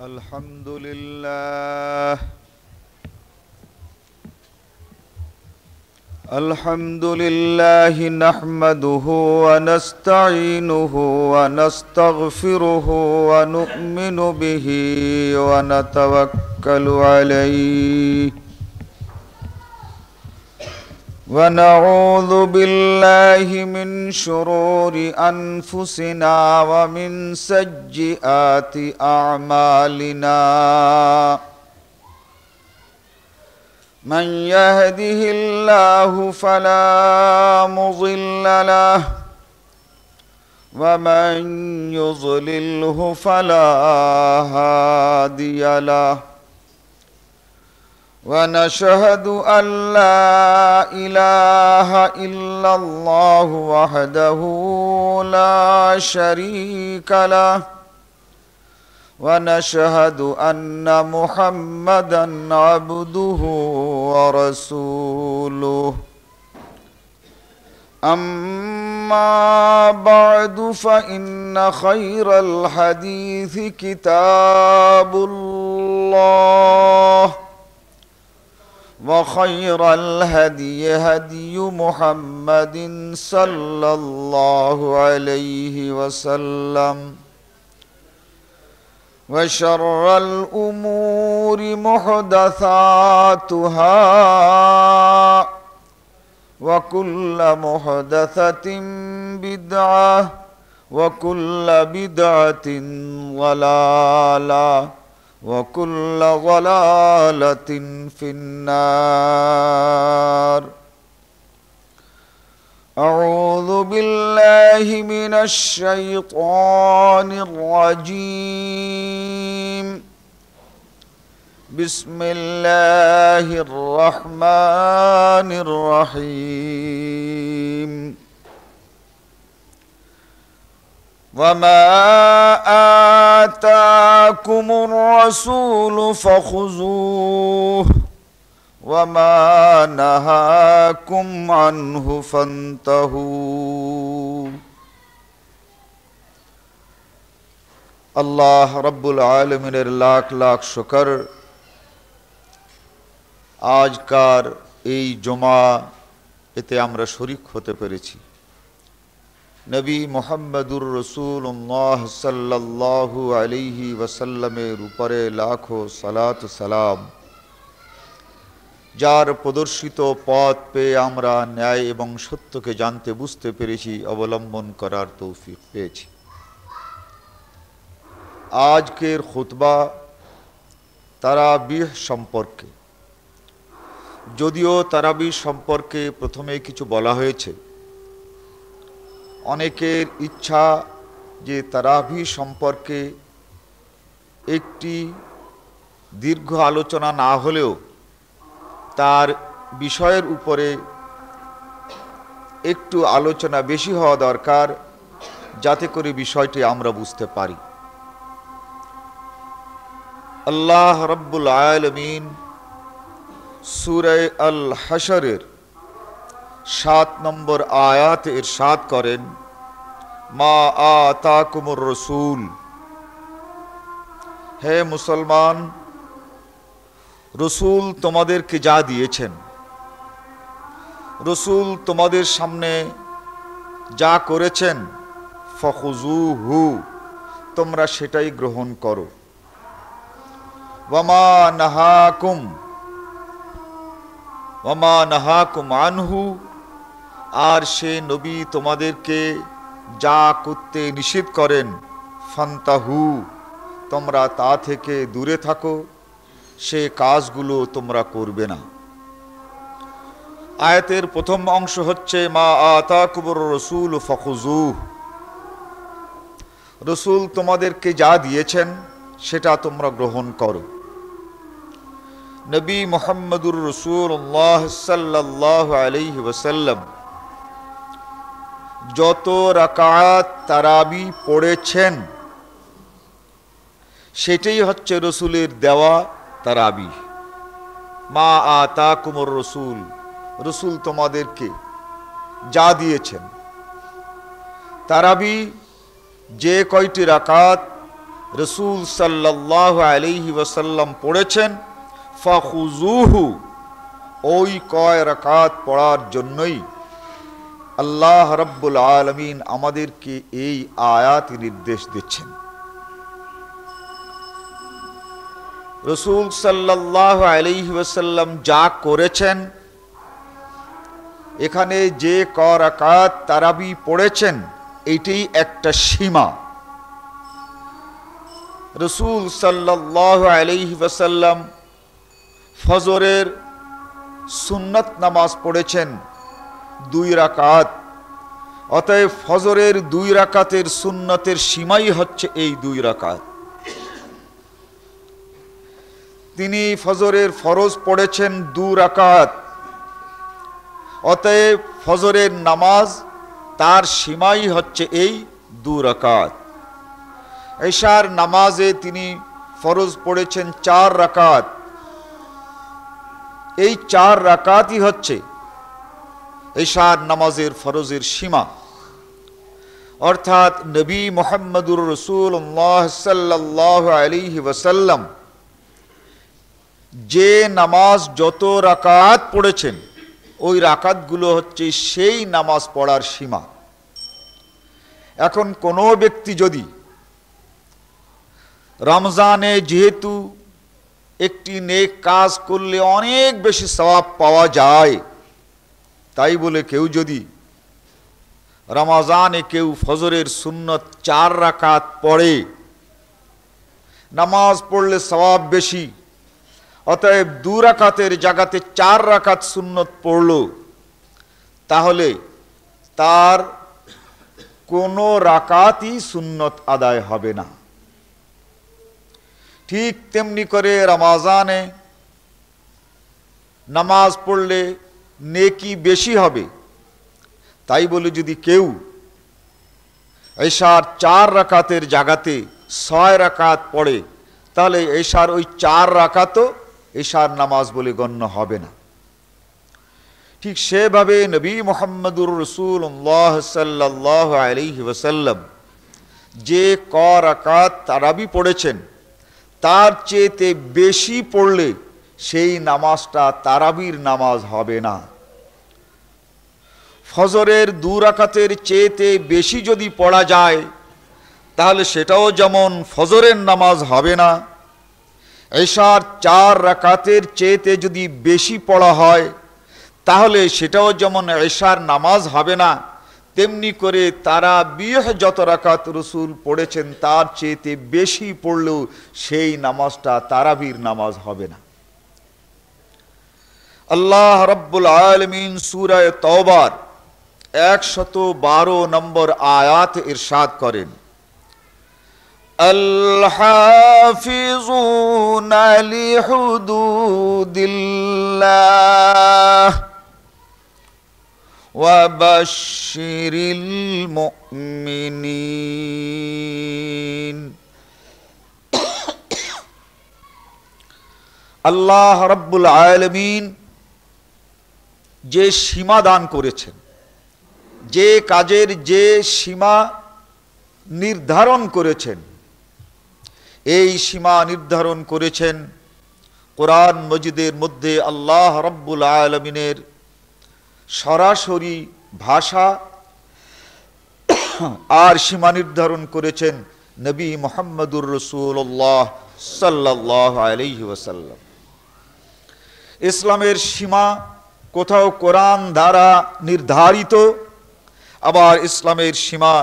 الحمد لله نحمده ونستعينه ونستغفره ونؤمن به ونتوكل عليه ونعوذ بالله من شرور أنفسنا ومن سيئات أعمالنا من يهده الله فلا مضل له ومن يضلله فلا هادي له ونشهد أن لا إله إلا الله وحده لا شريك له ونشهد أن محمدًا عبده ورسوله أما بعد فإن خير الحديث كتاب الله وخير الهدي هدي محمد صلى الله عليه وسلم وشر الأمور محدثاتها وكل محدثة بدعة وكل بدعة ضلالة وكل ضلالة في النار أعوذ بالله من الشيطان الرجيم بسم الله الرحمن الرحيم وما آتاكم الرسول فخذوه وما نهاكم عنه فانتهوا আল্লাহ রব্বুল আলমিনের লাখ লাখ শুকর আজকার এই জুমা এতে আমরা শরীক হতে পেরেছি। নবী মুহাম্মদুর রাসূলুল্লাহ সাল্লাল্লাহু আলাইহি ওয়াসাল্লামের উপরে লাখো সালাত সালাম, যার প্রদর্শিত পথ পেয়ে আমরা ন্যায় এবং সত্যকে জানতে বুঝতে পেরেছি, অবলম্বন করার তৌফিক পেয়েছি। আজকের খুতবা তারাবিহ সম্পর্কে। যদিও তারাবিহ সম্পর্কে প্রথমে কিছু বলা হয়েছে, অনেকের ইচ্ছা যে তারাবিহ সম্পর্কে একটি দীর্ঘ আলোচনা না হলেও তার বিষয়ের উপরে একটু আলোচনা বেশি হওয়া দরকার, যাতে করে বিষয়টি আমরা বুঝতে পারি। আল্লাহ রব্বুল আলামিন সূরা আল হাশরের 7 নম্বর আয়াতে ইরশাদ করেন, মা আতাকুমুর রাসূল, হে মুসলমান, রসুল তোমাদেরকে যা দিয়েছেন, রসুল তোমাদের সামনে যা করেছেন, ফখুজুহু, তোমরা সেটাই গ্রহণ করো। ওয়ামা নাহাকুম আনহু, আর সে নবী তোমাদেরকে যা করতে নিষেধ করেন, ফান্তাহু, তোমরা তা থেকে দূরে থাকো, সে কাজগুলো তোমরা করবে না। আয়াতের প্রথম অংশ হচ্ছে মা আতাকুমুর রাসূল ফাখুজুহ, রসুল তোমাদেরকে যা দিয়েছেন সেটা তোমরা গ্রহণ করো। নবী মুহাম্মদুর রাসূলুল্লাহ সাল্লাল্লাহু আলাইহি ওয়াসাল্লাম যত রাকাত তারাবি পড়েছেন সেটাই হচ্ছে রসুলের দেওয়া তারাবি। মা আতাকুমুর রাসূল, রসুল তোমাদেরকে যা দিয়েছেন। তারাবি যে কয়টি রাকাত রাসূল সাল্লাল্লাহু আলাইহি ওয়াসাল্লাম পড়েছেন ফাখুজুহু, ওই কয় রাকাত পড়ার জন্যই আল্লাহ রাব্বুল আলামিন আমাদেরকে এই আয়াত নির্দেশ দিচ্ছেন। রাসূল সাল্লাল্লাহু আলাইহি ওয়াসাল্লাম যা করেছেন, এখানে যে ক রাকাত তারাবি পড়েছেন, এটাই একটা সীমা। রাসূল সাল্লাল্লাহু আলাইহি ওয়াসাল্লাম ফজরের সুন্নত নামাজ পড়েছেন 2 রাকাত। অতএব ফজরের 2 রাকাতের সুন্নতের সীমাই হচ্ছে এই 2 রাকাত। তিনি ফজরের ফরজ পড়েছেন 2 রাকাত। অতএব ফজরের নামাজ তার সীমাই হচ্ছে এই 2 রাকাত। এশার নামাজে তিনি ফরজ পড়েছেন 4 রাকাত। এই 4 রাকাতই হচ্ছে এশার নামাজের ফরজের সীমা। অর্থাৎ নবী মুহাম্মদুর রাসূলুল্লাহ সাল্লাল্লাহু আলাইহি ওয়াসাল্লাম যে নামাজ যত রাকাত পড়েছেন, ওই রাকাতগুলো হচ্ছে সেই নামাজ পড়ার সীমা। এখন কোনো ব্যক্তি যদি রমজানে যেহেতু একটি নেক কাজ করলে অনেক বেশি সওয়াব পাওয়া যায়, তাই বলে কেউ যদি রমজানে কেউ ফজরের সুন্নত 4 রাকাত পড়ে, নামাজ পড়লে সওয়াব বেশি, অতএব 2 রাকাতের জায়গাতে 4 রাকাত সুন্নত পড়ল, তাহলে তার কোনো রাকাতই সুন্নত আদায় হবে না। ঠিক তেমনি করে রমজানে নামাজ পড়লে নেকি বেশি হবে, তাই বলে যদি কেউ এশার 4 রাকাতের জায়গাতে 6 রাকাত পড়ে, তাহলে এশার ওই 4 রাকাতও এশার নামাজ বলে গণ্য হবে না। ঠিক সেভাবে নবী মুহাম্মদুর রাসূলুল্লাহ সাল্লাল্লাহু আলাইহি ওয়াসাল্লাম যে ক রাকাত তারাবি পড়েছেন, তার চেয়ে বেশি পড়লে সেই নামাজটা তারাবির নামাজ হবে না। ফজরের 2 রাকাতের চেয়ে বেশি যদি পড়া যায়, তাহলে সেটাও যেমন ফজরের নামাজ হবে না। এশার 4 রাকাতের চেয়ে যদি বেশি পড়া হয়, তাহলে সেটাও যেমন এশার নামাজ হবে না। তেমনি করে তারাবিহ যত রাকাত রাসূল পড়েছেন, তার চেয়ে বেশি পড়লেও সেই নামাজটা তারাবির নামাজ হবে না। আল্লাহ রাব্বুল আলামিন সূরা তাওবার 112 নম্বর আয়াত ইরশাদ করেন, আল-হাফিজুনা লিহুদুদিল্লাহ ওয়া বাশশিরিল মুমিনিন। আল্লাহ রাব্বুল আলামিন যে সীমা দান করেছেন, যে কাজের যে সীমা নির্ধারণ করেছেন, এই সীমা নির্ধারণ করেছেন কোরআন মজিদের মধ্যে আল্লাহ রাব্বুল আলামিনের সরাসরি ভাষা, আর সীমা নির্ধারণ করেছেন নবী মুহাম্মদুর রাসূলুল্লাহ সাল্লাল্লাহু আলাইহি ওয়াসাল্লাম। ইসলামের সীমা কোথাও কোরআন দ্বারা নির্ধারিত, আবার ইসলামের সীমা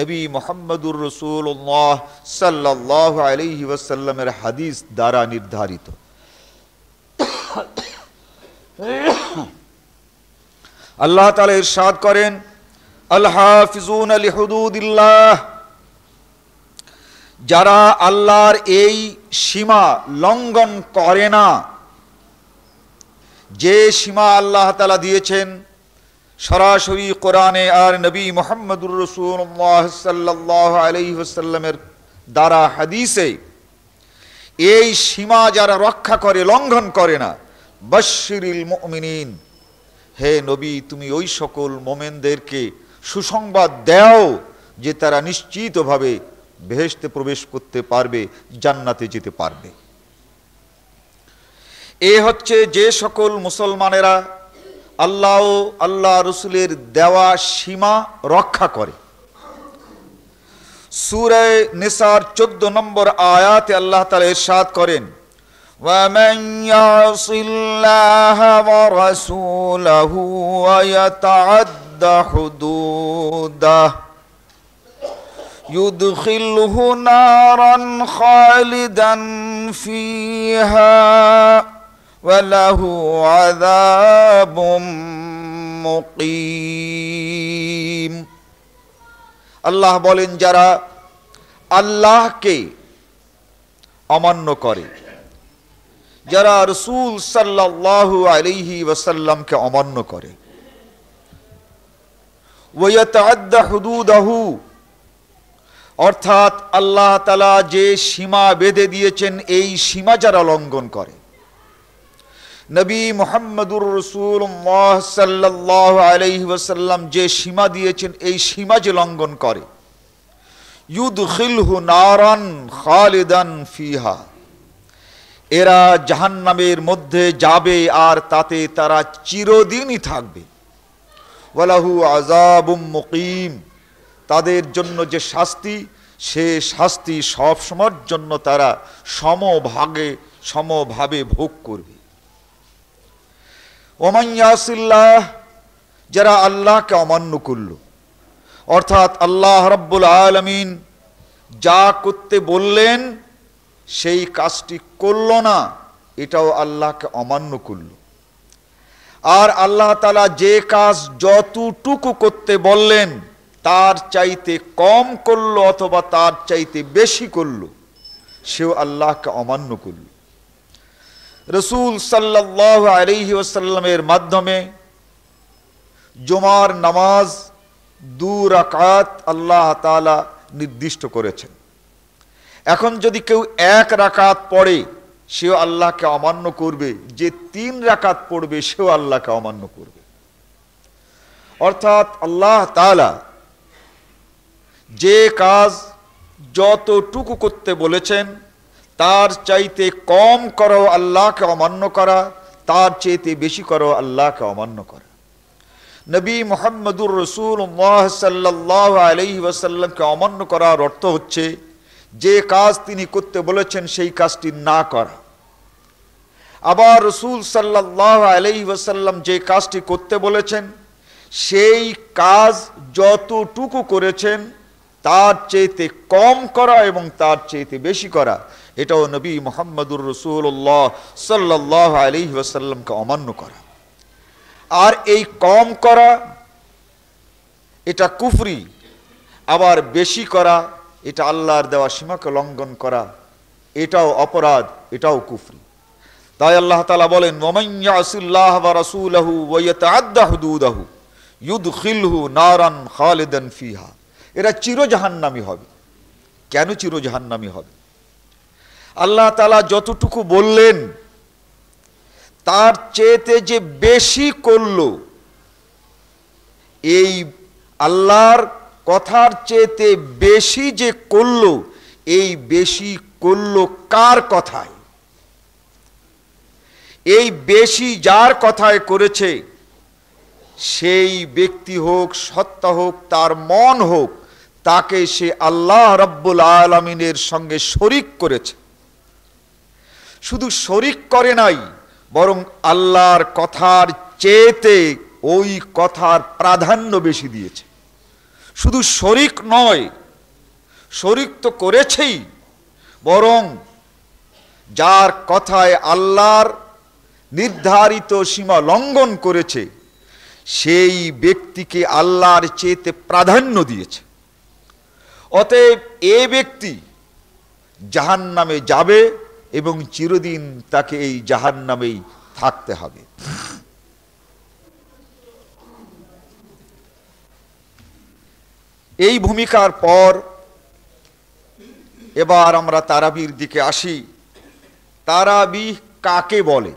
নবী মুহাম্মদুর রাসূলুল্লাহ সাল্লাল্লাহু আলাইহি ওয়াসাল্লামের হাদিস দ্বারা নির্ধারিত। আল্লাহ তাআলা ইরশাদ করেন, আল-হাফিজুনা লিহুদুদিল্লাহ, যারা আল্লাহর এই সীমা লঙ্ঘন করে না। যে সীমা আল্লাহ তাআলা দিয়েছেন সরাসরি কোরআনে আর নবী মুহাম্মদুর রাসূলুল্লাহ সাল্লাল্লাহু আলাইহি ওয়াসাল্লামের দ্বারা হাদিসে, এই সীমা যারা রক্ষা করে, লঙ্ঘন করে না, বাশশিরিল মুমিনিন, হে নবী তুমি ওই সকল মুমিনদেরকে সুসংবাদ দাও যে তারা নিশ্চিতভাবে বেহেশতে প্রবেশ করতে পারবে, জান্নাতে যেতে পারবে। এ হচ্ছে যে সকল মুসলমানেরা আল্লাহ ও আল্লাহ রসুলের দেওয়া সীমা রক্ষা করে। সূরা নিসার 14 নম্বর আয়াতে আল্লাহ তাআলা ইরশাদ করেন, وَمَنْ يَعْصِ اللَّهَ وَرَسُولَهُ وَيَتَعَدَّ حُدُودَهُ يُدْخِلْهُ نَارًا خَالِدًا فِيهَا وَلَهُ عَذَابٌ মুকিম। আল্লাহ বলেন, যারা আল্লাহকে অমান্য করে, যারা রাসূল সাল্লাল্লাহু আলাইহি ওয়াসাল্লামকে অমান্য করে, ওয়ায়াতাআদ্দা হুদুদাহু, অর্থাৎ আল্লাহ তাআলা যে সীমা বেঁধে দিয়েছেন এই সীমা যারা লঙ্ঘন করে, নবী মুহাম্মদুর রাসূলুল্লাহ সাল্লাল্লাহু আলাইহি ওয়াসাল্লাম যে সীমা দিয়েছেন এই সীমা যে লঙ্ঘন করে, ইউদখিলহু নারান খালিদান ফিহা, এরা জাহান্নামের মধ্যে যাবে আর তাতে তারা চিরদিনই থাকবে। ওয়ালাহু আযাবুম মুকিম, তাদের জন্য যে শাস্তি, সে শাস্তি সব সময়ের জন্য তারা সমভাবে ভোগ করবে। ওমান ইয়াসিল্লাহ, যারা আল্লাহকে অমান্য করল, অর্থাৎ আল্লাহ রাব্বুল আলামিন যা করতে বললেন সেই কাজটি করল না, এটাও আল্লাহকে অমান্য করল। আর আল্লাহ তাআলা যে কাজ যতটুকু করতে বললেন তার চাইতে কম করল অথবা তার চাইতে বেশি করল, সেও আল্লাহকে অমান্য করল। রাসূল সাল্লাল্লাহু আলাইহি ওয়াসাল্লামের মাধ্যমে জুমার নামাজ 2 রাকাত আল্লাহ তাআলা নির্দিষ্ট করেছেন। এখন যদি কেউ 1 রাকাত পড়ে সেও আল্লাহকে অমান্য করবে, যে 3 রাকাত পড়বে সেও আল্লাহকে অমান্য করবে। অর্থাৎ আল্লাহ তাআলা যে কাজ যতটুকু করতে বলেছেন তার চাইতে কম করো আল্লাহকে অমান্য করা, তার চাইতে বেশি করো আল্লাহকে অমান্য করা। নবী মুহাম্মদুর রাসূলুল্লাহ সাল্লাল্লাহু আলাইহি ওয়াসাল্লামকে অমান্য করার অর্থ হচ্ছে যে কাজ তিনি করতে বলেছেন সেই কাজটি না করা। আবার রাসূল সাল্লাল্লাহু আলাইহি ওয়াসাল্লাম যে কাজটি করতে বলেছেন সেই কাজ যতটুকু করেছেন তার চাইতে কম করা এবং তার চাইতে বেশি করা, এটাও নবী মুহাম্মদুর রাসূলুল্লাহ সাল্লাল্লাহু আলাইহি ওয়াসাল্লামকে অমান্য করা। আর এই কম করা এটা কুফরি, আবার বেশি করা এটা আল্লাহর দেওয়া সীমাকে লঙ্ঘন করা, এটাও অপরাধ, এটাও কুফরি। তাই আল্লাহ তাআলা বলেন, ওমান ইয়াসিল্লাহ ওয়া রাসূলাহু ওয়া ইয়াতাআদ্দা হুদুদাহু ইউদখিলহু নারান খালিদান ফিহা, এরা চিরজাহান্নামী হবে। কেন চিরজাহান্নামী হবে? আল্লাহ তাআলা যতটুকু বললেন তার চেয়েতে যে বেশি করল, এই আল্লাহর কথার চেয়েতে বেশি যে করল, এই বেশি করল কার কথায়? এই বেশি যার কথায় করেছে সেই ব্যক্তি হোক, সত্তা হোক, তার মন হোক, তাকে সে আল্লাহ রাব্বুল আলামিনের সঙ্গে শরীক করেছে। শুধু শরীক করে নাই, বরং আল্লাহর কথার চেয়েতে ওই কথার প্রাধান্য বেশি দিয়েছে। শুধু শরীক নয়, শরীক তো করেছেই, বরং যার কথায় আল্লাহর নির্ধারিত সীমা লঙ্ঘন করেছে সেই ব্যক্তিকে আল্লাহর চেয়েতে প্রাধান্য দিয়েছে। অতএব এ ব্যক্তি জাহান্নামে যাবে এবং চিরদিন তাকে এই জাহান্নামেই থাকতে হবে। এই ভূমিকার পর এবার আমরা তারাবির দিকে আসি। তারাবি কাকে বলে?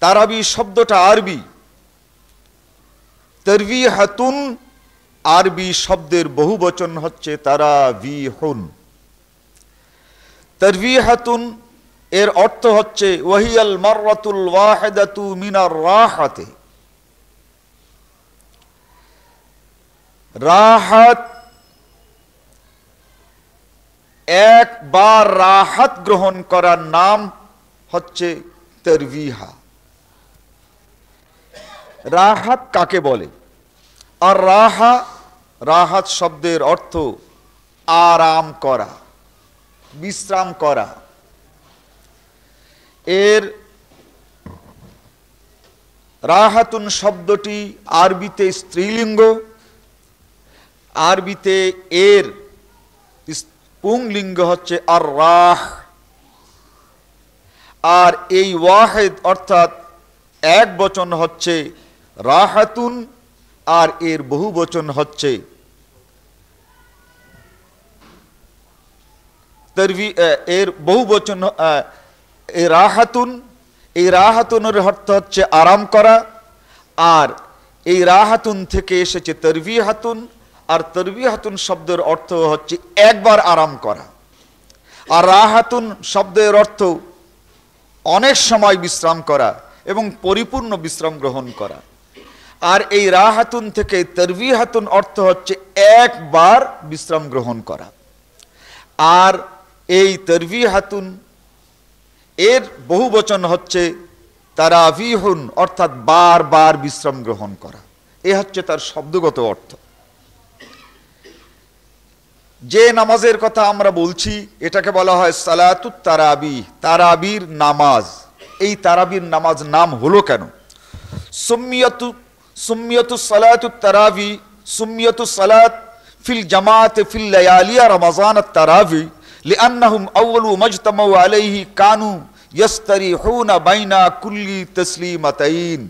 তারাবি শব্দটা আরবি, তারবিহাতুন আরবি শব্দের বহুবচন হচ্ছে তারাবিহুন। তারবিহাতুন এর অর্থ হচ্ছে ওয়াহিয়াল মাররাতুল ওয়াহিদাতু মিনার রাহাতে। রাহাত, একবার রাহাত গ্রহণ করার নাম হচ্ছে তারবিহা। রাহাত কাকে বলে? আর রাহাত শব্দের অর্থ আরাম করা, বিশ্রাম করা। এর রাহাতুন শব্দটি আরবিতে স্ত্রীলিঙ্গ, আরবিতে এর পুংলিঙ্গ হচ্ছে আর রাহ। আর এই ওয়াহিদ অর্থাৎ এক বচন হচ্ছে রাহাতুন, আর এর বহু বচন হচ্ছে এর বহু বচন রাহাতুন। এই রাহাতুনের অর্থ হচ্ছে আরাম করা, আর এই রাহাতুন থেকে এসেছে তারবিহাতুন, আর তারবিহাতুন শব্দের অর্থ হচ্ছে একবার আরাম করা। আর রাহাতুন শব্দের অর্থ অনেক সময় বিশ্রাম করা এবং পরিপূর্ণ বিশ্রাম গ্রহণ করা। আর এই রাহাতুন থেকে তারবিহাতুন অর্থ হচ্ছে একবার বিশ্রাম গ্রহণ করা। আর এই তারবিহাতুন এর বহু বচন হচ্ছে তারাবিহুন, অর্থাৎ বারবার বিশ্রাম গ্রহণ করা। এ হচ্ছে তার শব্দগত অর্থ। যে নামাজের কথা আমরা বলছি এটাকে বলা হয় সালাতুত তারাবি, তারাবির নামাজ। এই তারাবির নামাজ নাম হলো কেন? সুম্মিয়াতু সালাতুত তারাবি, সুম্মিয়াতু সালাত ফিল জামাত ফিল লায়ালিয়া রমাজান তারাবি লিআন্নাহুম আউয়ালু মাজতামাউ আলাইহি কানু ইয়াস্তারিহুনা বাইনা কুল্লি তাসলিমাতাইন।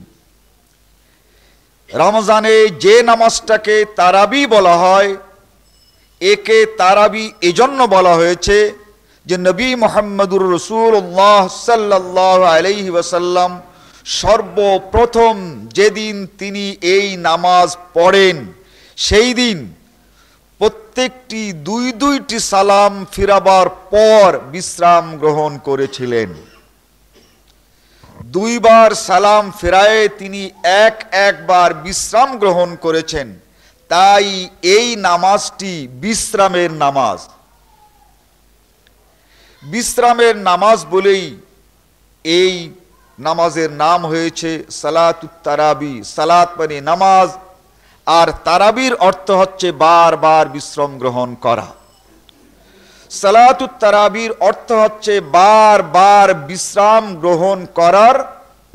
রমজানে যে নামাজটাকে তারাবি বলা হয়, একে তারাবি এজন্য বলা হয়েছে যে নবী মুহাম্মদুর রাসূলুল্লাহ সাল্লাল্লাহু আলাইহি ওয়াসাল্লাম সর্বপ্রথম যেদিন তিনি এই নামাজ পড়েন সেই দিন প্রত্যেকটি দুইটি সালাম ফিরাবার পর বিশ্রাম গ্রহণ করেছিলেন। দুইবার সালাম ফেরায়ে তিনি একবার বিশ্রাম গ্রহণ করেছেন। তাই এই নামাজটি বিশ্রামের নামাজ। বিশ্রামের নামাজ বলেই এই নামাজের নাম হয়েছে সালাতুত তারাবি। সালাত মানে নামাজ, আর তারাবির অর্থ হচ্ছে বারবার বিশ্রাম গ্রহণ করা। সালাতুত তারাবির অর্থ হচ্ছে বারবার বিশ্রাম গ্রহণ করার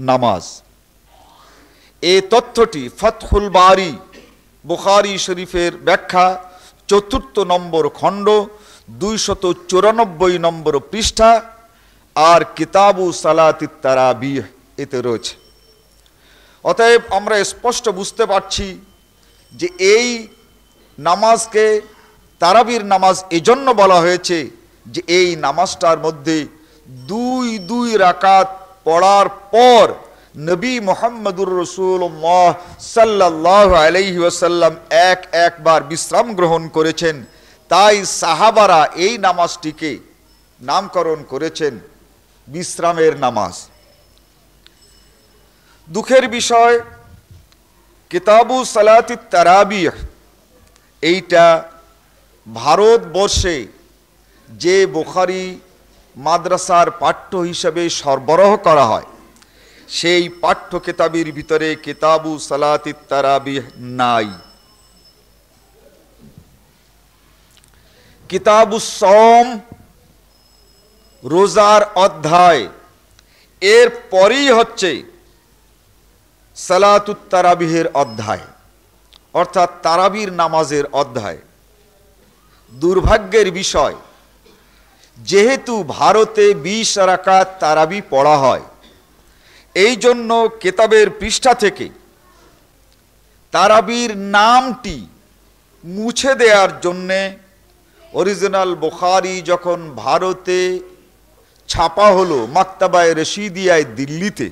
নামাজ। এই তথ্যটি ফাতহুল বারি বুখারী শরীফের ব্যাখ্যা ৪র্থ নম্বর খণ্ড ২৯৪ নম্বর পৃষ্ঠা, আর কিতাবু সালাতিত তারাবিহ এতে রয়েছে। অতএব আমরা স্পষ্ট বুঝতে পারছি যে এই নামাজকে তারাবির নামাজ এজন্য বলা হয়েছে যে এই নামাজটার মধ্যে দুই রাকাত পড়ার পর নবী মুহাম্মদুর রাসূলুল্লাহ সাল্লাল্লাহু আলাইহি ওয়াসাল্লাম একবার বিশ্রাম গ্রহণ করেছেন। তাই সাহাবারা এই নামাজটিকে নামকরণ করেছেন বিশ্রামের নামাজ। দুঃখের বিষয়, কিতাবু সালাতিত তারাবিহ এইটা ভারতবর্ষে যে বুখারী মাদ্রাসার পাঠ্য হিসেবে সরবরাহ করা হয় সেই পাঠ্য কিতাবের ভিতরে কিতাবু সালাতিত তারাবিহ নাই। কিতাবুস সওম রোজার অধ্যায়, এর পরেই হচ্ছে সালাতুত তারাবিহের অধ্যায়, অর্থাৎ তারাবির নামাজের অধ্যায়। দুর্ভাগ্যের বিষয়, যেহেতু ভারতে ২০ রাকাত তারাবি পড়া হয়, এই জন্য কিতাবের পৃষ্ঠা থেকে তারাবির নামটি মুছে দেওয়ার জন্যে অরিজিনাল বুখারী যখন ভারতে ছাপা হলো মাকতাবায়ে রশিদিয়ায় দিল্লিতে,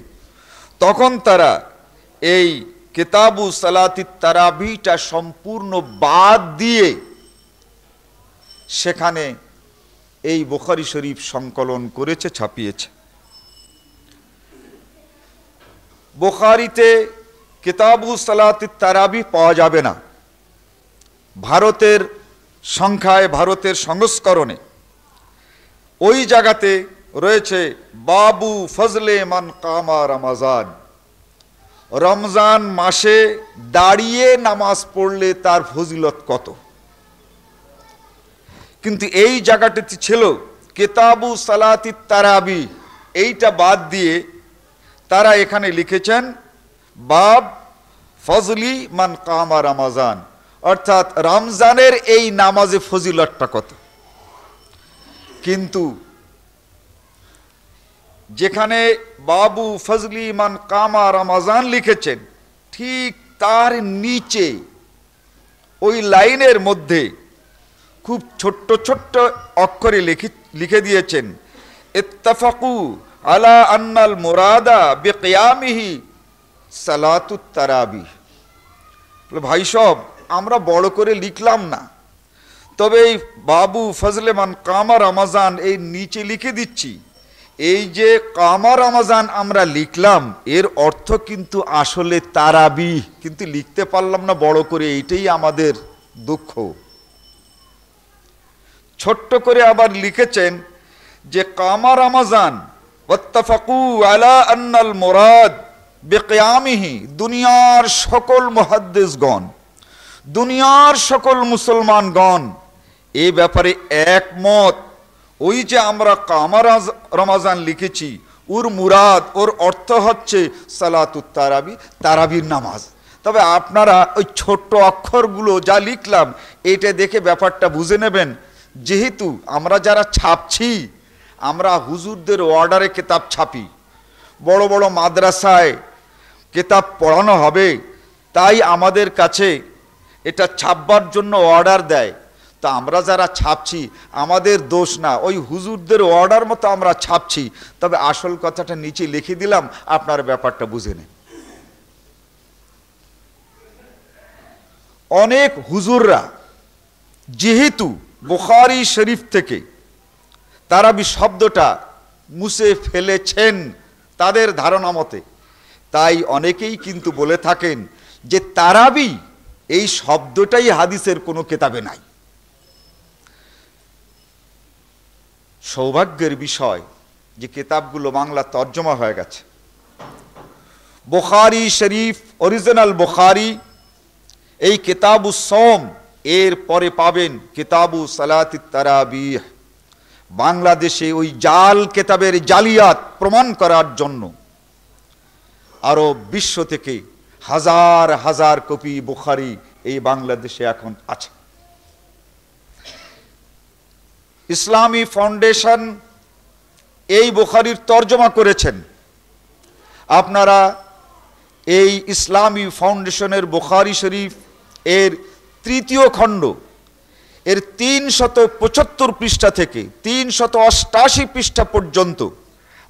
তখন তারা এই কিতাবু সালাতিত তারাবিটা সম্পূর্ণ বাদ দিয়ে সেখানে এই বুখারী শরীফ সংকলন করেছে, ছাপিয়েছে। বুখারীতে কিতাবু সালাতিত তারাবি পাওয়া যাবে না। ভারতের সংখ্যায়, ভারতের সংস্করণে ওই জায়গাতে রয়েছে বাবু ফজলে মান কামা রমাজান, রমজান মাসে দাঁড়িয়ে নামাজ পড়লে তার ফজিলত কত। কিন্তু এই জায়গাটিতে ছিল কিতাবু সালাতিত তারাবি, এইটা বাদ দিয়ে তারা এখানে লিখেছেন বাব ফজলি মান কামা রমাজান, অর্থাৎ রমজানের এই নামাজে ফজিলতটা কত। কিন্তু যেখানে বাবু ফজলি মান কামা রমাজান লিখেছেন, ঠিক তার নিচে ওই লাইনের মধ্যে খুব ছোট্ট ছোট্ট অক্ষরে লিখে দিয়েছেন ইত্তাফাকু আলা আন্নাল মুরাদা বিকিয়ামিহি সালাতুত তারাবি। ভাই সব আমরা বড় করে লিখলাম না, তবে এই বাবু ফজলে মান কামা রমাজান এই নিচে লিখে দিচ্ছি। এই যে কামা রমাজান আমরা লিখলাম, এর অর্থ কিন্তু আসলে তারাবি, কিন্তু লিখতে পারলাম না বড় করে, এইটাই আমাদের দুঃখ। ছোট্ট করে আবার লিখেছেন যে কামা রমাজান ওয়াত্তাফাকু আলা আন্নাল মুরাদ বিকিয়ামিহি, দুনিয়ার সকল মুহাদ্দিসগণ, দুনিয়ার সকল মুসলমানগণ এই ব্যাপারে একমত। ওই যে আমরা কামা রমাজান লিখেছি, ওর মুরাদ, ওর অর্থ হচ্ছে সালাতুত তারাবি, তারাবির নামাজ। তবে আপনারা ওই ছোট্ট অক্ষরগুলো যা লিখলাম এটা দেখে ব্যাপারটা বুঝে নেবেন। যেহেতু আমরা যারা ছাপছি, আমরা হুজুরদের অর্ডারে কিতাব ছাপি, বড় বড় মাদ্রাসায় কিতাব পড়ানো হবে, তাই আমাদের কাছে এটা ছাপবার জন্য অর্ডার দেয়। তা আমরা যারা ছাপছি আমাদের দোষ না, ওই হুজুরদের অর্ডার মতো আমরা ছাপছি। তবে আসল কথাটা নিচে লিখে দিলাম, আপনার ব্যাপারটা বুঝে নেন। অনেক হুজুররা যেহেতু বুখারী শরীফ থেকে তারাবি শব্দটা মুছে ফেলেছেন তাদের ধারণা মতে, তাই অনেকেই কিন্তু বলে থাকেন যে তারাবি এই শব্দটাই হাদিসের কোনো কিতাবে নাই। সৌভাগ্যের বিষয় যে কিতাবগুলো বাংলা তর্জমা হয়ে গেছে। বুখারী শরীফ, অরিজিনাল বুখারী, এই কিতাবু সওম, এর পরে পাবেন কিতাবু সালাতিত তারাবিহ। বাংলাদেশে ওই জাল কিতাবের জালিয়াত প্রমাণ করার জন্য আরো বিশ্ব থেকে হাজার হাজার কপি বুখারী এই বাংলাদেশে এখন আছে। ইসলামী ফাউন্ডেশন এই বুখারীর তর্জমা করেছেন। আপনারা এই ইসলামী ফাউন্ডেশনের বুখারী শরীফ এর ৩য় খণ্ড এর ৩৭৫ পৃষ্ঠা থেকে ৩৮৮ পৃষ্ঠা পর্যন্ত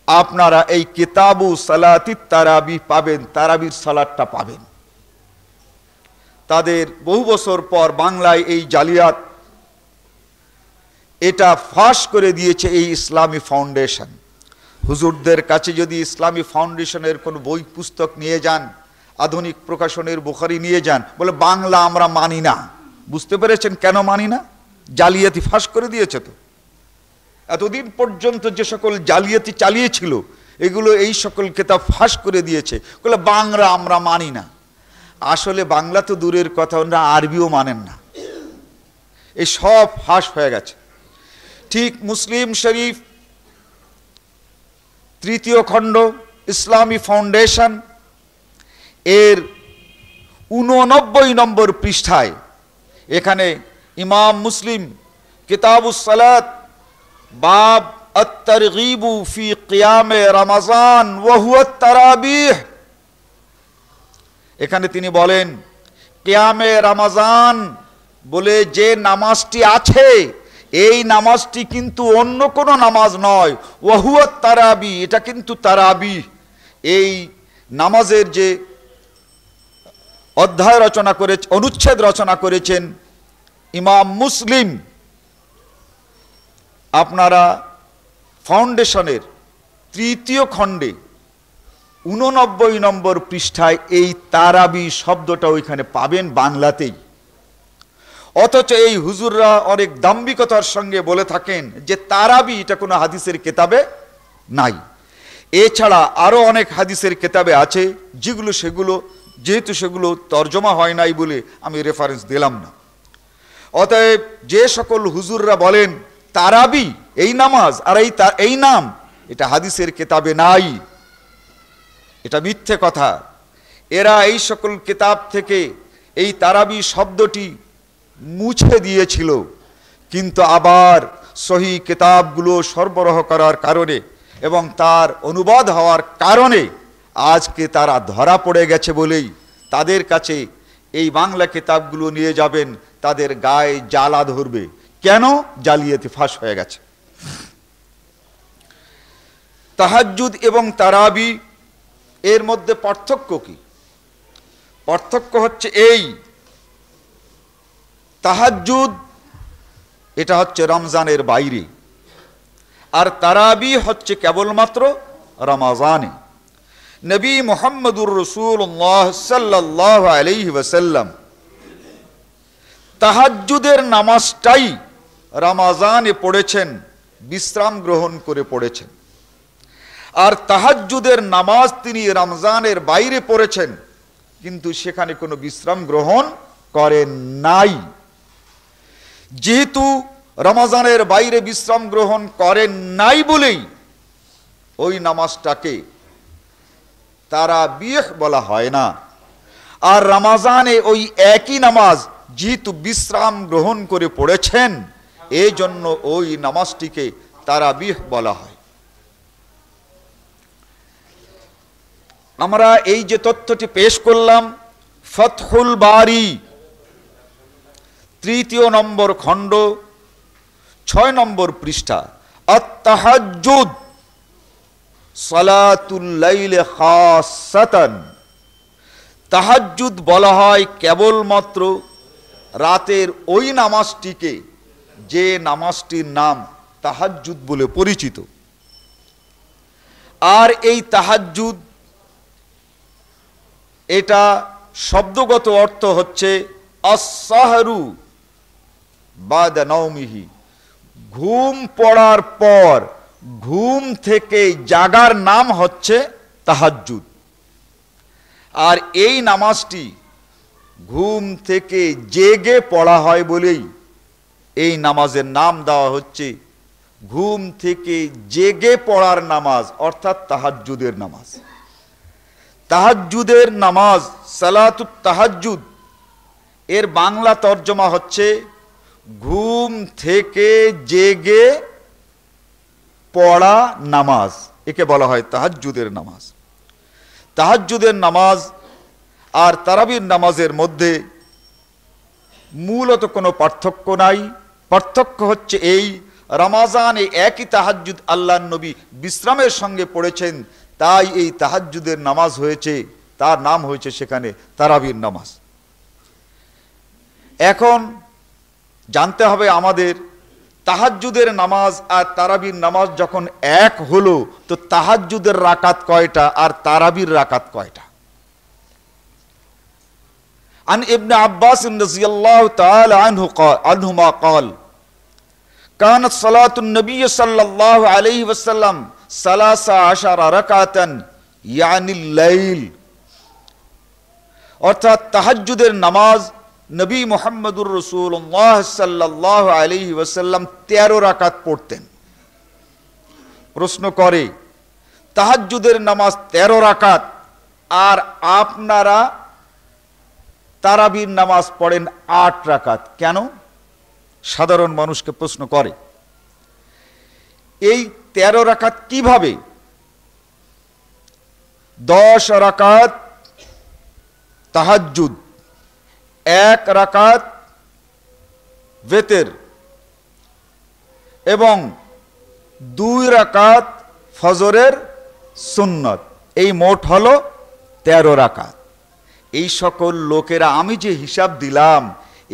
আপনারা এই কিতাবু সালাতিত তারাবি পাবেন, তারাবির সালাতটা পাবেন। তাদের বহু বছর পর বাংলায় এই জালিয়াত এটা ফাঁস করে দিয়েছে এই ইসলামী ফাউন্ডেশন। হুজুরদের কাছে যদি ইসলামী ফাউন্ডেশনের কোনো বই পুস্তক নিয়ে যান, আধুনিক প্রকাশনের বুখারী নিয়ে যান, বলে বাংলা আমরা মানি না। বুঝতে পেরেছেন কেন মানি না? জালিয়াতি ফাঁস করে দিয়েছে। তো এতদিন পর্যন্ত যে সকল জালিয়াতি চালিয়েছিল এগুলো এই সকল কিতাব ফাঁস করে দিয়েছে, বলে বাংলা আমরা মানি না। আসলে বাংলা তো দূরের কথা, ওরা আরবিও মানেন না। এই সব ফাঁস হয়ে গেছে। ঠিক মুসলিম শরীফ ৩য় খণ্ড ইসলামী ফাউন্ডেশন এর ৮৯ নম্বর পৃষ্ঠায় এখানে ইমাম মুসলিম কিতাবুস সালাত বাব আত-তারগীবু ফি কিয়ামে রমাজান ওয়া হুয়া তারাবিহ, এখানে তিনি বলেন কিয়ামে রমাজান বলে যে নামাজটি আছে, এই নামাজটি কিন্তু অন্য কোনো নামাজ নয়। ওয়া হুয়া তারাবি, এটা কিন্তু তারাবি। এই নামাজের যে অধ্যায় রচনা করে, অনুচ্ছেদ রচনা করেছেন ইমাম মুসলিম। আপনারা ফাউন্ডেশনের 3য় খণ্ডে 89 নম্বর পৃষ্ঠায় এই তারাবি শব্দটা ওইখানে পাবেন বাংলাতেই। অথচ এই হুজুররা অনেক দাম্ভিকতার সঙ্গে বলে থাকেন যে তারাবি এটা কোনো হাদিসের কিতাবে নাই। এছাড়া আরও অনেক হাদিসের কিতাবে আছে যেহেতু সেগুলো তর্জমা হয় নাই বলে আমি রেফারেন্স দিলাম না। অতএব যে সকল হুজুররা বলেন তারাবি এই নামাজ আর এই নাম এটা হাদিসের কিতাবে নাই, এটা মিথ্যে কথা। এরা এই সকল কিতাব থেকে এই তারাবি শব্দটি মুছে দিয়েছিল, কিন্তু আবার সহি কিতাবগুলো সরবরাহ করার কারণে এবং তার অনুবাদ হওয়ার কারণে আজকে তারা ধরা পড়ে গেছে বলেই তাদের কাছে এই বাংলা কিতাবগুলো নিয়ে যাবেন, তাদের গায়ে জ্বালা ধরবে। কেন? জালিয়াতি ফাঁস হয়ে গেছে। তাহাজ্জুদ এবং তারাবি এর মধ্যে পার্থক্য কি? পার্থক্য হচ্ছে এই, তাহাজ্জুদ এটা হচ্ছে রমজানের বাইরে, আর তারাবি হচ্ছে কেবলমাত্র রমজানে। নবী মুহাম্মদুর রাসূলুল্লাহ সাল্লাল্লাহু আলাইহি ওয়াসাল্লাম তাহাজ্জুদের নামাজটাই রমজানে পড়েছেন, বিশ্রাম গ্রহণ করে পড়েছেন। আর তাহাজ্জুদের নামাজ তিনি রমজানের বাইরে পড়েছেন, কিন্তু সেখানে কোনো বিশ্রাম গ্রহণ করেন নাই। যেহেতু রমজানের বাইরে বিশ্রাম গ্রহণ করেন নাই বলেই ওই নামাজটাকে তারাবিহ বলা হয় না। আর রমজানে ওই একই নামাজ যেহেতু বিশ্রাম গ্রহণ করে পড়েছেন, এই জন্য ওই নামাজটিকে তারাবিহ বলা হয়। আমরা এই যে তথ্যটি পেশ করলাম, ফতহুল বারি 3য় নম্বর খণ্ড 6 নম্বর পৃষ্ঠা, আত-তাহাজ্জুদ সালাতুল লাইল খাসাতান। তাহাজ্জুদ বলা হয় কেবলমাত্র রাতের ওই নামাজটিকে যে নামাজটির নাম তাহাজ্জুদ বলে পরিচিত। আর এই তাহাজ্জুদ এটা শব্দগত অর্থ হচ্ছে আস-সাহরু বাদা নাওমিহি, ঘুম পড়ার পর ঘুম থেকে জাগার নাম হচ্ছে তাহাজ্জুদ। আর এই নামাজটি ঘুম থেকে জেগে পড়া হয় বলেই এই নামাজের নাম দেওয়া হচ্ছে ঘুম থেকে জেগে পড়ার নামাজ, অর্থাৎ তাহাজ্জুদের নামাজ। তাহাজ্জুদের নামাজ, সালাতুত তাহাজ্জুদ, এর বাংলা তর্জমা হচ্ছে ঘুম থেকে জেগে পড়া নামাজ। একে বলা হয় তাহাজ্জুদের নামাজ। তাহাজ্জুদের নামাজ আর তারাবির নামাজের মধ্যে মূলত কোনো পার্থক্য নাই। পার্থক্য হচ্ছে এই, রমজানে একই তাহাজ্জুদ আল্লাহর নবী বিশ্রামের সঙ্গে পড়েছেন, তাই এই তাহাজ্জুদের নামাজ হয়েছে, তার নাম হয়েছে সেখানে তারাবির নামাজ। এখন জানতে হবে আমাদের, তাহাজ্জুদের নামাজ আর তারাবির নামাজ যখন এক হলো, তো তাহাজ্জুদের রাকাত কয়টা আর তারাবির রাকাত কয়টা? আন ইবনে আব্বাস রাদিয়াল্লাহু তাআলা আনহুমা قال كانت صلاة النبي صلى الله عليه وسلم 13 রাকাতান يعني الليل। অর্থাৎ তাহাজ্জুদের নামাজ নবী মুহাম্মদুর রাসূলুল্লাহ সাল্লাল্লাহু আলাইহি ওয়াসাল্লাম 13 রাকাত পড়তেন। প্রশ্ন করে, তাহাজ্জুদের নামাজ 13 রাকাত আর আপনারা তারাবির নামাজ পড়েন 8 রাকাত, কেন? সাধারণ মানুষকে প্রশ্ন করে। এই 13 রাকাত কিভাবে? 10 রাকাত তাহাজ্জুদ, 1 রাকাত ওয়েতর এবং 2 রাকাত ফজরের সুন্নত, এই মোট হলো 13 রাকাত। এই সকল লোকেরা আমি যে হিসাব দিলাম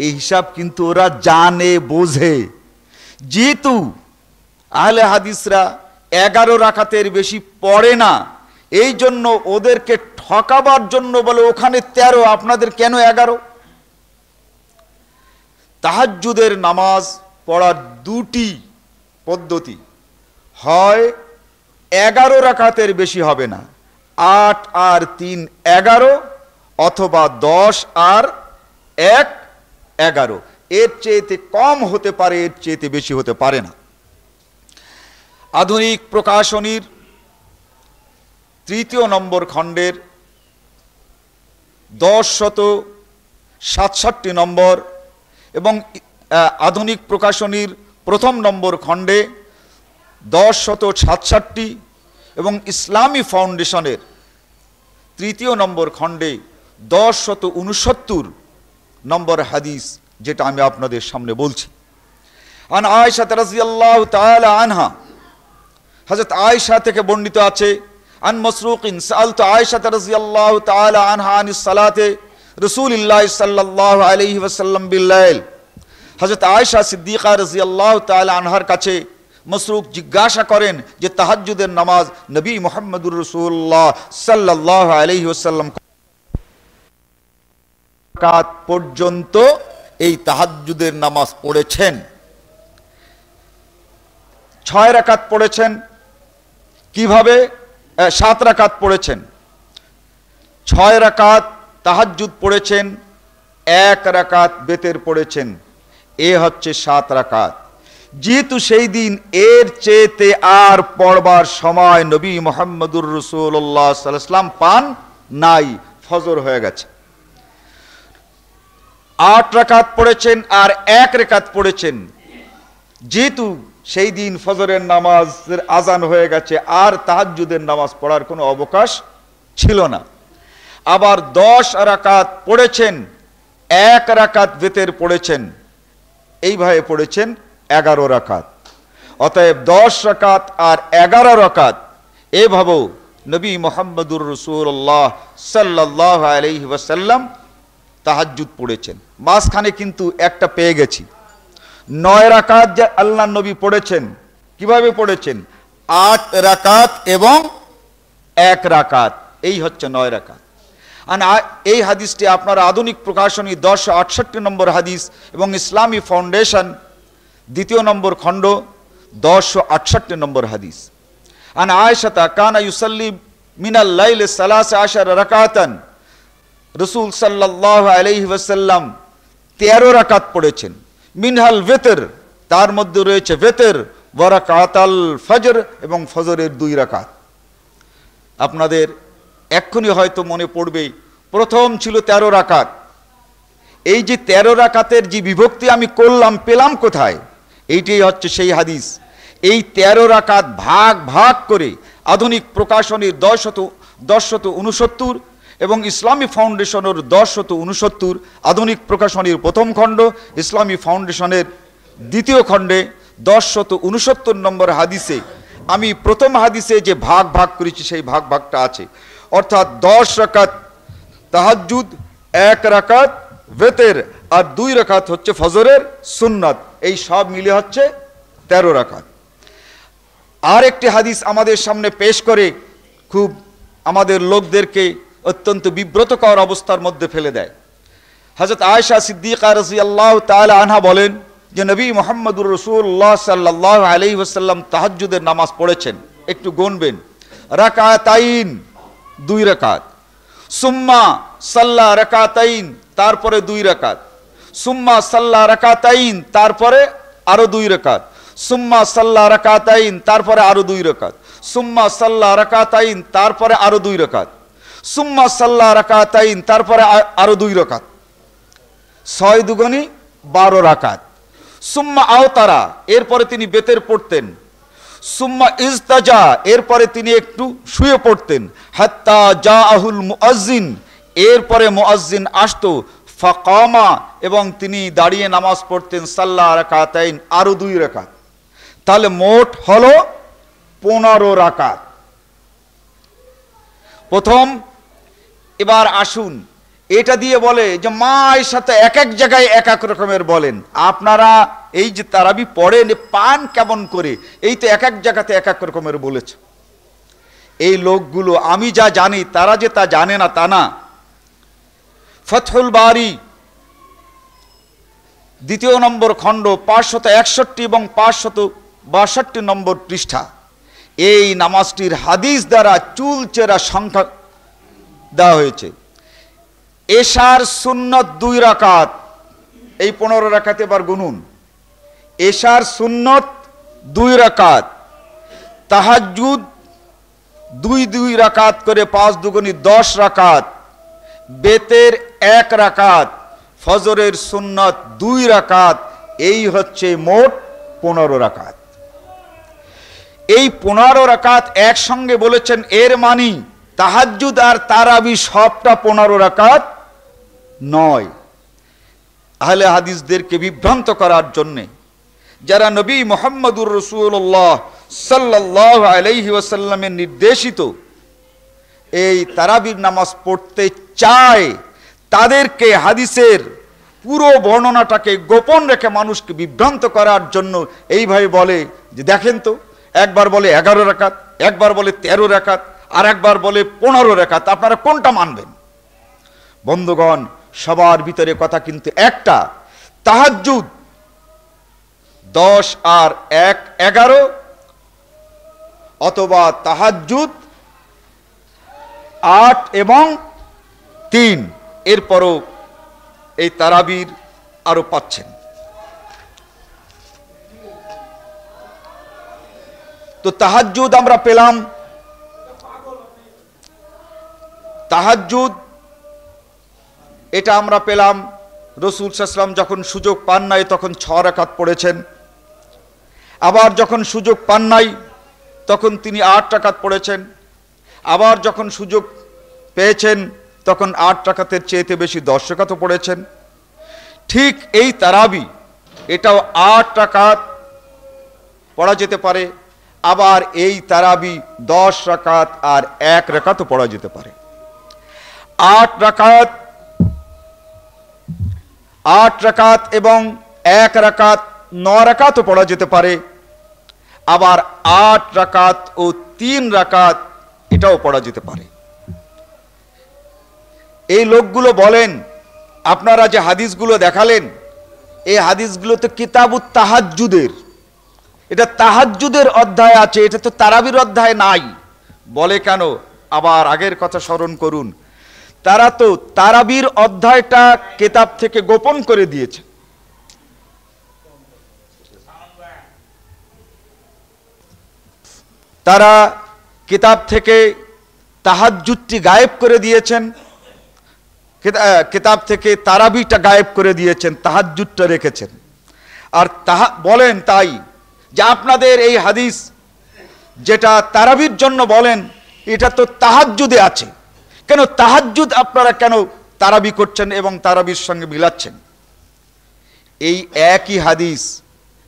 এই হিসাব কিন্তু ওরা জানে বোঝে। যেহেতু আহলে হাদিসরা 11 রাকাতের বেশি পড়ে না, এই জন্য ওদেরকে ঠকাবার জন্য বলে ওখানে 13, আপনাদের কেন 11? তাহাজ্জুদের নামাজ পড়ার দুটি পদ্ধতি, হয় 11 রাকাতের বেশি হবে না, 8 আর 3 11, অথবা 10 আর 1 11। এর চেয়েতে কম হতে পারে, এর চেয়েতে বেশি হতে পারে না। আধুনিক প্রকাশনীর 3য় নম্বর খণ্ডের 1067 নম্বর এবং আধুনিক প্রকাশনীর 1ম নম্বর খণ্ডে 1067 এবং ইসলামী ফাউন্ডেশনের 3য় নম্বর খণ্ডে 1069 নম্বর হাদিস, যেটা আমি আপনাদের সামনে বলছি। আন আয়েশা রাদিয়াল্লাহু তাআলা আনহা, হযরত আয়েশা থেকে বর্ণিত আছে, আন মাসরুকিন সাআলতু আয়েশা রাদিয়াল্লাহু তাআলা আনহা আনিস সালাতে রাসূলুল্লাহ সাল্লাল্লাহু আলাইহি ওয়াসাল্লাম বিল-লাইল। হযরত আয়েশা সিদ্দিকা রাদিয়াল্লাহু তাআলা আনহার কাছে মাসরুক জিজ্ঞাসা করেন যে তাহাজ্জুদের নামাজ নবী মুহাম্মদুর রাসূলুল্লাহ সাল্লাল্লাহু আলাইহি ওয়াসাল্লাম রাকাত পর্যন্ত এই তাহাজ্জুদের নামাজ পড়েছেন। 6 রাকাত পড়েছেন। কিভাবে? 7 রাকাত পড়েছেন, 6 রাকাত তাহাজ্জুদ পড়েছেন, 1 রাকাত বেতের পড়েছেন, এ হচ্ছে 7 রাকাত। যেহেতু সেই দিন এর চেয়েতে আর পড়বার সময় নবী মুহাম্মদুর রাসূলুল্লাহ সাল্লাল্লাহু আলাইহি ওয়াসাল্লাম পান নাই, ফজর হয়ে গেছে। 8 রাকাত পড়েছেন আর 1 রাকাত পড়েছেন, যেহেতু সেই দিন ফজরের নামাজের আজান হয়ে গেছে, আর তাহাজ্জুদের নামাজ পড়ার কোনো অবকাশ ছিল না। আবার 10 রাকাত পড়েছেন, 1 রাকাত বেতের পড়েছেন, এইভাবে পড়েছেন 11 রাকাত। অতএব 10 রাকাত আর 11 রাকাত এভাবেও নবী মুহাম্মদুর রাসূলুল্লাহ সাল্লাল্লাহু আলাইহি ওয়াসাল্লাম তাহাজ্জুদ পড়েছেন। মাঝখানে কিন্তু একটা পেয়ে গেছি, 9 রাকাত যে আল্লাহর নবী পড়েছেন। কিভাবে পড়েছেন? 8 রাকাত এবং 1 রাকাত, এই হচ্ছে 9 রাকাত। এই হাদিসটি আপনারা আধুনিক প্রকাশনী 1068 নম্বর হাদিস এবং ইসলামী ফাউন্ডেশন 2য় নম্বর খণ্ড 1068 নম্বর হাদিস। আন আয়েশা কানা ইউসাল্লি মিনাল লাইলি 13 রাকাতান, রাসূল সাল্লাল্লাহু আলাইহি ওয়াসাল্লাম 13 রাকাত পড়েছেন। মিনহাল ওয়েতর, তার মধ্যে রয়েছে ওয়েতর, ওয়া রাকাতাল ফজর, এবং ফজরের 2 রাকাত। আপনাদের এক্ষুনি হয়তো মনে পড়বে, প্রথম ছিল 13 রাকাত। এই যে 13 রাকাতের যে বিভক্তি আমি করলাম, পেলাম কোথায়? এইটাই হচ্ছে সেই হাদিস। এই 13 রাকাত ভাগ ভাগ করে আধুনিক প্রকাশনীর 1069 এবং ইসলামী ফাউন্ডেশনের 1069, আধুনিক প্রকাশনীর 1ম খণ্ড, ইসলামী ফাউন্ডেশনের 2য় খণ্ডে 1069 নম্বর হাদিসে আমি প্রথম হাদিসে যে ভাগ ভাগ করেছি সেই ভাগ ভাগটা আছে। অর্থাৎ 10 রাকাত তাহাজ্জুদ, 1 রাকাত ওয়েতের, আর 2 রাকাত হচ্ছে ফজরের সুন্নাত, এই সব মিলে হচ্ছে 13 রাকাত। আর একটি হাদিস আমাদের সামনে পেশ করে খুব আমাদের লোকদেরকে অত্যন্ত বিব্রতকর অবস্থার মধ্যে ফেলে দেয়। হযরত আয়েশা সিদ্দিকা রাদিয়াল্লাহু তাআলা আনহা বলেন যে নবী মুহাম্মদুর রাসূলুল্লাহ সাল্লাল্লাহু আলাইহি ওয়াসাল্লাম তাহাজ্জুদের নামাজ পড়েছেন। একটু গুনবেন, রাকাতাইন 2 রাকাত, সুম্মা সাল্লা রাকাতাইন, তারপরে 2 রাকাত, সুম্মা সাল্লা রাকাতাইন, তারপরে আরো 2 রাকাত, সুম্মা সাল্লা রাকাতাইন, তারপরে আরো 2 রাকাত, সুম্মা সাল্লা রাকাতাইন, তারপরে আরো 2 রাকাত, সুম্মা সাল্লা রাকাতাইন, তারপরে আরো 2 রাকাত, 6 দুগুণী 12 রাকাত। সুম্মা আওতারা, এরপরে তিনি বেতের পড়তেন। সুম্মা ইজতাজা, এরপরে তিনি একটু শুয়ে পড়তেন। হাত্তা জাআহুল মুআজ্জিন, এরপরে মুআজ্জিন আসতো। ফাকামা, এবং তিনি দাঁড়িয়ে নামাজ পড়তেন। সাল্লা রাকাতাইন, আরো 2 রাকাত। তাহলে মোট হলো 15 রাকাত প্রথম। এবার আসুন এটা দিয়ে বলে যে মা আয়েশা তো এক এক জায়গায় এক এক রকমের বলেন, আপনারা এই যে তারাবি পড়েন পান কেমন করে, এই তো এক এক জায়গাতে এক এক রকমের বলেছে। এই লোকগুলো আমি যা জানি তারা যে তা জানে না তা না। ফতহুল বারি 2 নম্বর খণ্ড 561 এবং 562 নম্বর পৃষ্ঠা, এই নামাজটির হাদিস দ্বারা চুলচেরা সংখ্যা দেওয়া হয়েছে। এশার সুন্নত 2 রাকাত, এই 15 রাকাত এবার গুনুন। এশার সুন্নত 2 রাকাত, তাহাজ্জুদ 2 রাকাত করে 5 দুগুনি 10 রাকাত, বেতের 1 রাকাত, ফজরের সুন্নত 2 রাকাত, এই হচ্ছে মোট 15 রাকাত। এই 15 রাকাত একসঙ্গে বলেছেন, এর মানি তাহাজ্জুদ আর তারাবি সবটা 15 রাকাত নয়। আহলে হাদিসদেরকে বিভ্রান্ত করার জন্যে, যারা নবী মুহাম্মদুর রাসূলুল্লাহ সাল্লাল্লাহু আলাইহি ওয়াসাল্লামের নির্দেশিত এই তারাবির নামাজ পড়তে চায়, তাদেরকে হাদিসের পুরো বর্ণনাটাকে গোপন রেখে মানুষকে বিভ্রান্ত করার জন্য এইভাবে বলে যে দেখেন তো, একবার বলে 11 রাকাত, একবার বলে 13 রাকাত, আর একবার বলে 15 রাকাত, আপনারা কোনটা মানবেন? বন্ধুগণ, সবার ভিতরে কথা কিন্তু একটা, তাহাজ্জুদ 10 আর 1 11, অথবা তাহাজ্জুদ 8 এবং 3, এরপরও এই তারাবির আরো পাচ্ছেন। তো তাহাজ্জুদ আমরা পেলাম, তাহাজ্জুদ এটা আমরা পেলাম রাসূল সাল্লাল্লাহু আলাইহি ওয়াসাল্লাম যখন সুযোগ পান নাই তখন 6 রাকাত পড়েছেন, আবার যখন সুযোগ পান নাই তখন তিনি 8 রাকাত পড়েছেন, আবার যখন সুযোগ পেয়েছেন তখন 8 রাকাতের চেয়েতে বেশি 10 রাকাতও পড়েছেন। ঠিক এই তারাবি এটাও 8 রাকাত পড়া যেতে পারে, আবার এই তারাবি 10 রাকাত আর 1 রাকাতও পড়া যেতে পারে। 8 রাকাত এবং 1 রাকাত 9 রাকাতও পড়া যেতে পারে, আবার 8 রাকাত ও 3 রাকাত এটাও পড়া যেতে পারে। এই লোকগুলো বলেন, আপনারা যে হাদিসগুলো দেখালেন এই হাদিসগুলো তো কিতাবুত তাহাজ্জুদের, এটা তাহাজ্জুদের অধ্যায় আছে, এটা তো তারাবির অধ্যায় নাই। বলে কেন? আবার আগের কথা স্মরণ করুন, তারা তো তারাবির অধ্যায়টা কিতাব থেকে গোপন করে দিয়েছে। তারা কিতাব থেকে তাহাজ্জুদটি গায়েব করে দিয়েছেন, কিতাব থেকে তারাবিটা গায়েব করে দিয়েছেন, তাহাজ্জুদটা রেখেছেন। আর বলেন তাই যে আপনাদের এই হাদিস যেটা তারাবির জন্য বলেন এটা তো তাহাজ্জুদে আছে, কেন তাহাজ্জুদ আপনারা কেন তারাবি করছেন এবং তারাবির সঙ্গে মিলাচ্ছেন? এই একই হাদিস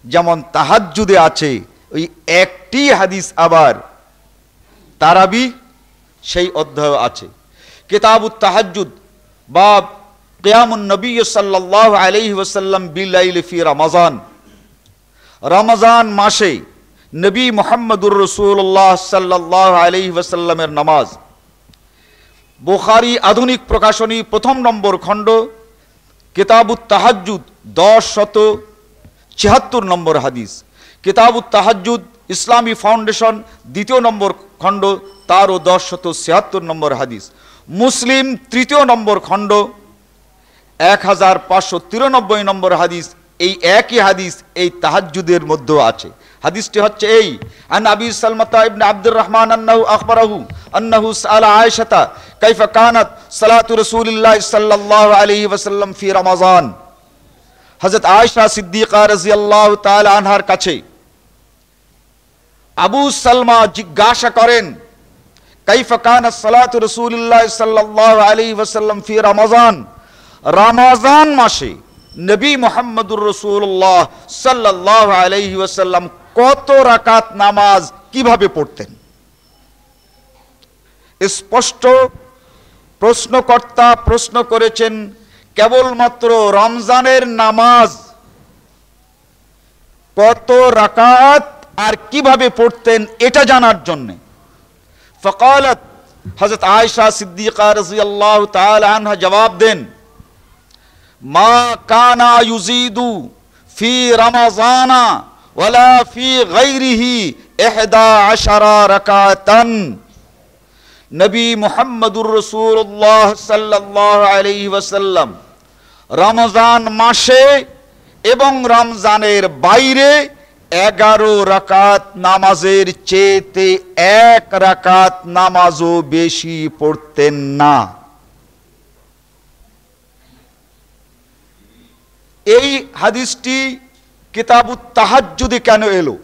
যেমন তাহাজ্জুদে আছে, ওই একটি হাদিস আবার তারাবি সেই অধ্যায় আছে। কিতাবুত তাহাজ্জুদ বাব কিয়ামুন নবী সাল্লাল্লাহু আলাইহি ওয়াসাল্লাম বিল-লাইলি ফি রমাজান, রমজান মাসে নবী মুহাম্মদুর রাসূলুল্লাহ সাল্লাল্লাহু আলাইহি ওয়াসাল্লামের নামাজ। বুখারী আধুনিক প্রকাশনী 1 নম্বর খণ্ড, কিতাবুত তাহাজ্জুদ 1076 নম্বর হাদিস। কিতাবুত তাহাজ্জুদ ইসলামী ফাউন্ডেশন 2 নম্বর খণ্ড, তারও 1076 নম্বর হাদিস। মুসলিম 3 নম্বর খণ্ড 1593 নম্বর হাদিস। এই একই হাদিস এই তাহাজ্জুদের মধ্যে আছে। হাদিসটি হচ্ছে এই, আন আবি সালমাতা ইবনে আব্দুর রহমান আন্নাহু আখবরাহু আন্নাহু সাআলা আয়েশাতা কাইফা কানাত সালাতু রাসূলিল্লাহ সাল্লাল্লাহু আলাইহি ওয়াসাল্লাম ফি রমাজান। হযরত আয়েশা সিদ্দিকা রাদিয়াল্লাহু তাআলা আনহার কাছে আবু সালমা জিজ্ঞাসা করেন, কাইফা কানাত সালাতু রাসূলিল্লাহ সাল্লাল্লাহু আলাইহি ওয়াসাল্লাম ফি রমাজান, রমাজান মাসে নবী মুহাম্মদুর রাসূলুল্লাহ সাল্লাল্লাহু আলাইহি ওয়াসাল্লাম কত রাকাত নামাজ কিভাবে পড়তেন? স্পষ্ট প্রশ্নকর্তা প্রশ্ন করেছেন কেবলমাত্র রমজানের নামাজ কত রাকাত আর কিভাবে পড়তেন এটা জানার জন্য। ফকালত, হযরত আয়েশা সিদ্দিকা রাদিয়াল্লাহু তাআলা আনহা জবাব দেন, মা কানা ইউজিদু ফি রমাজানা ওয়ালা ফি গায়রিহি 11 রাকাতান। নবী মুহাম্মদুর রাসূলুল্লাহ সাল্লাল্লাহু আলাইহি ওয়াসাল্লাম রমজান মাসে এবং রমজানের বাইরে 11 রাকাত নামাজের চেয়ে 1 রাকাত নামাজও বেশি পড়তেন না। এই হাদিসটি কিতাবুত তাহাজ্জুদে কেন এলো?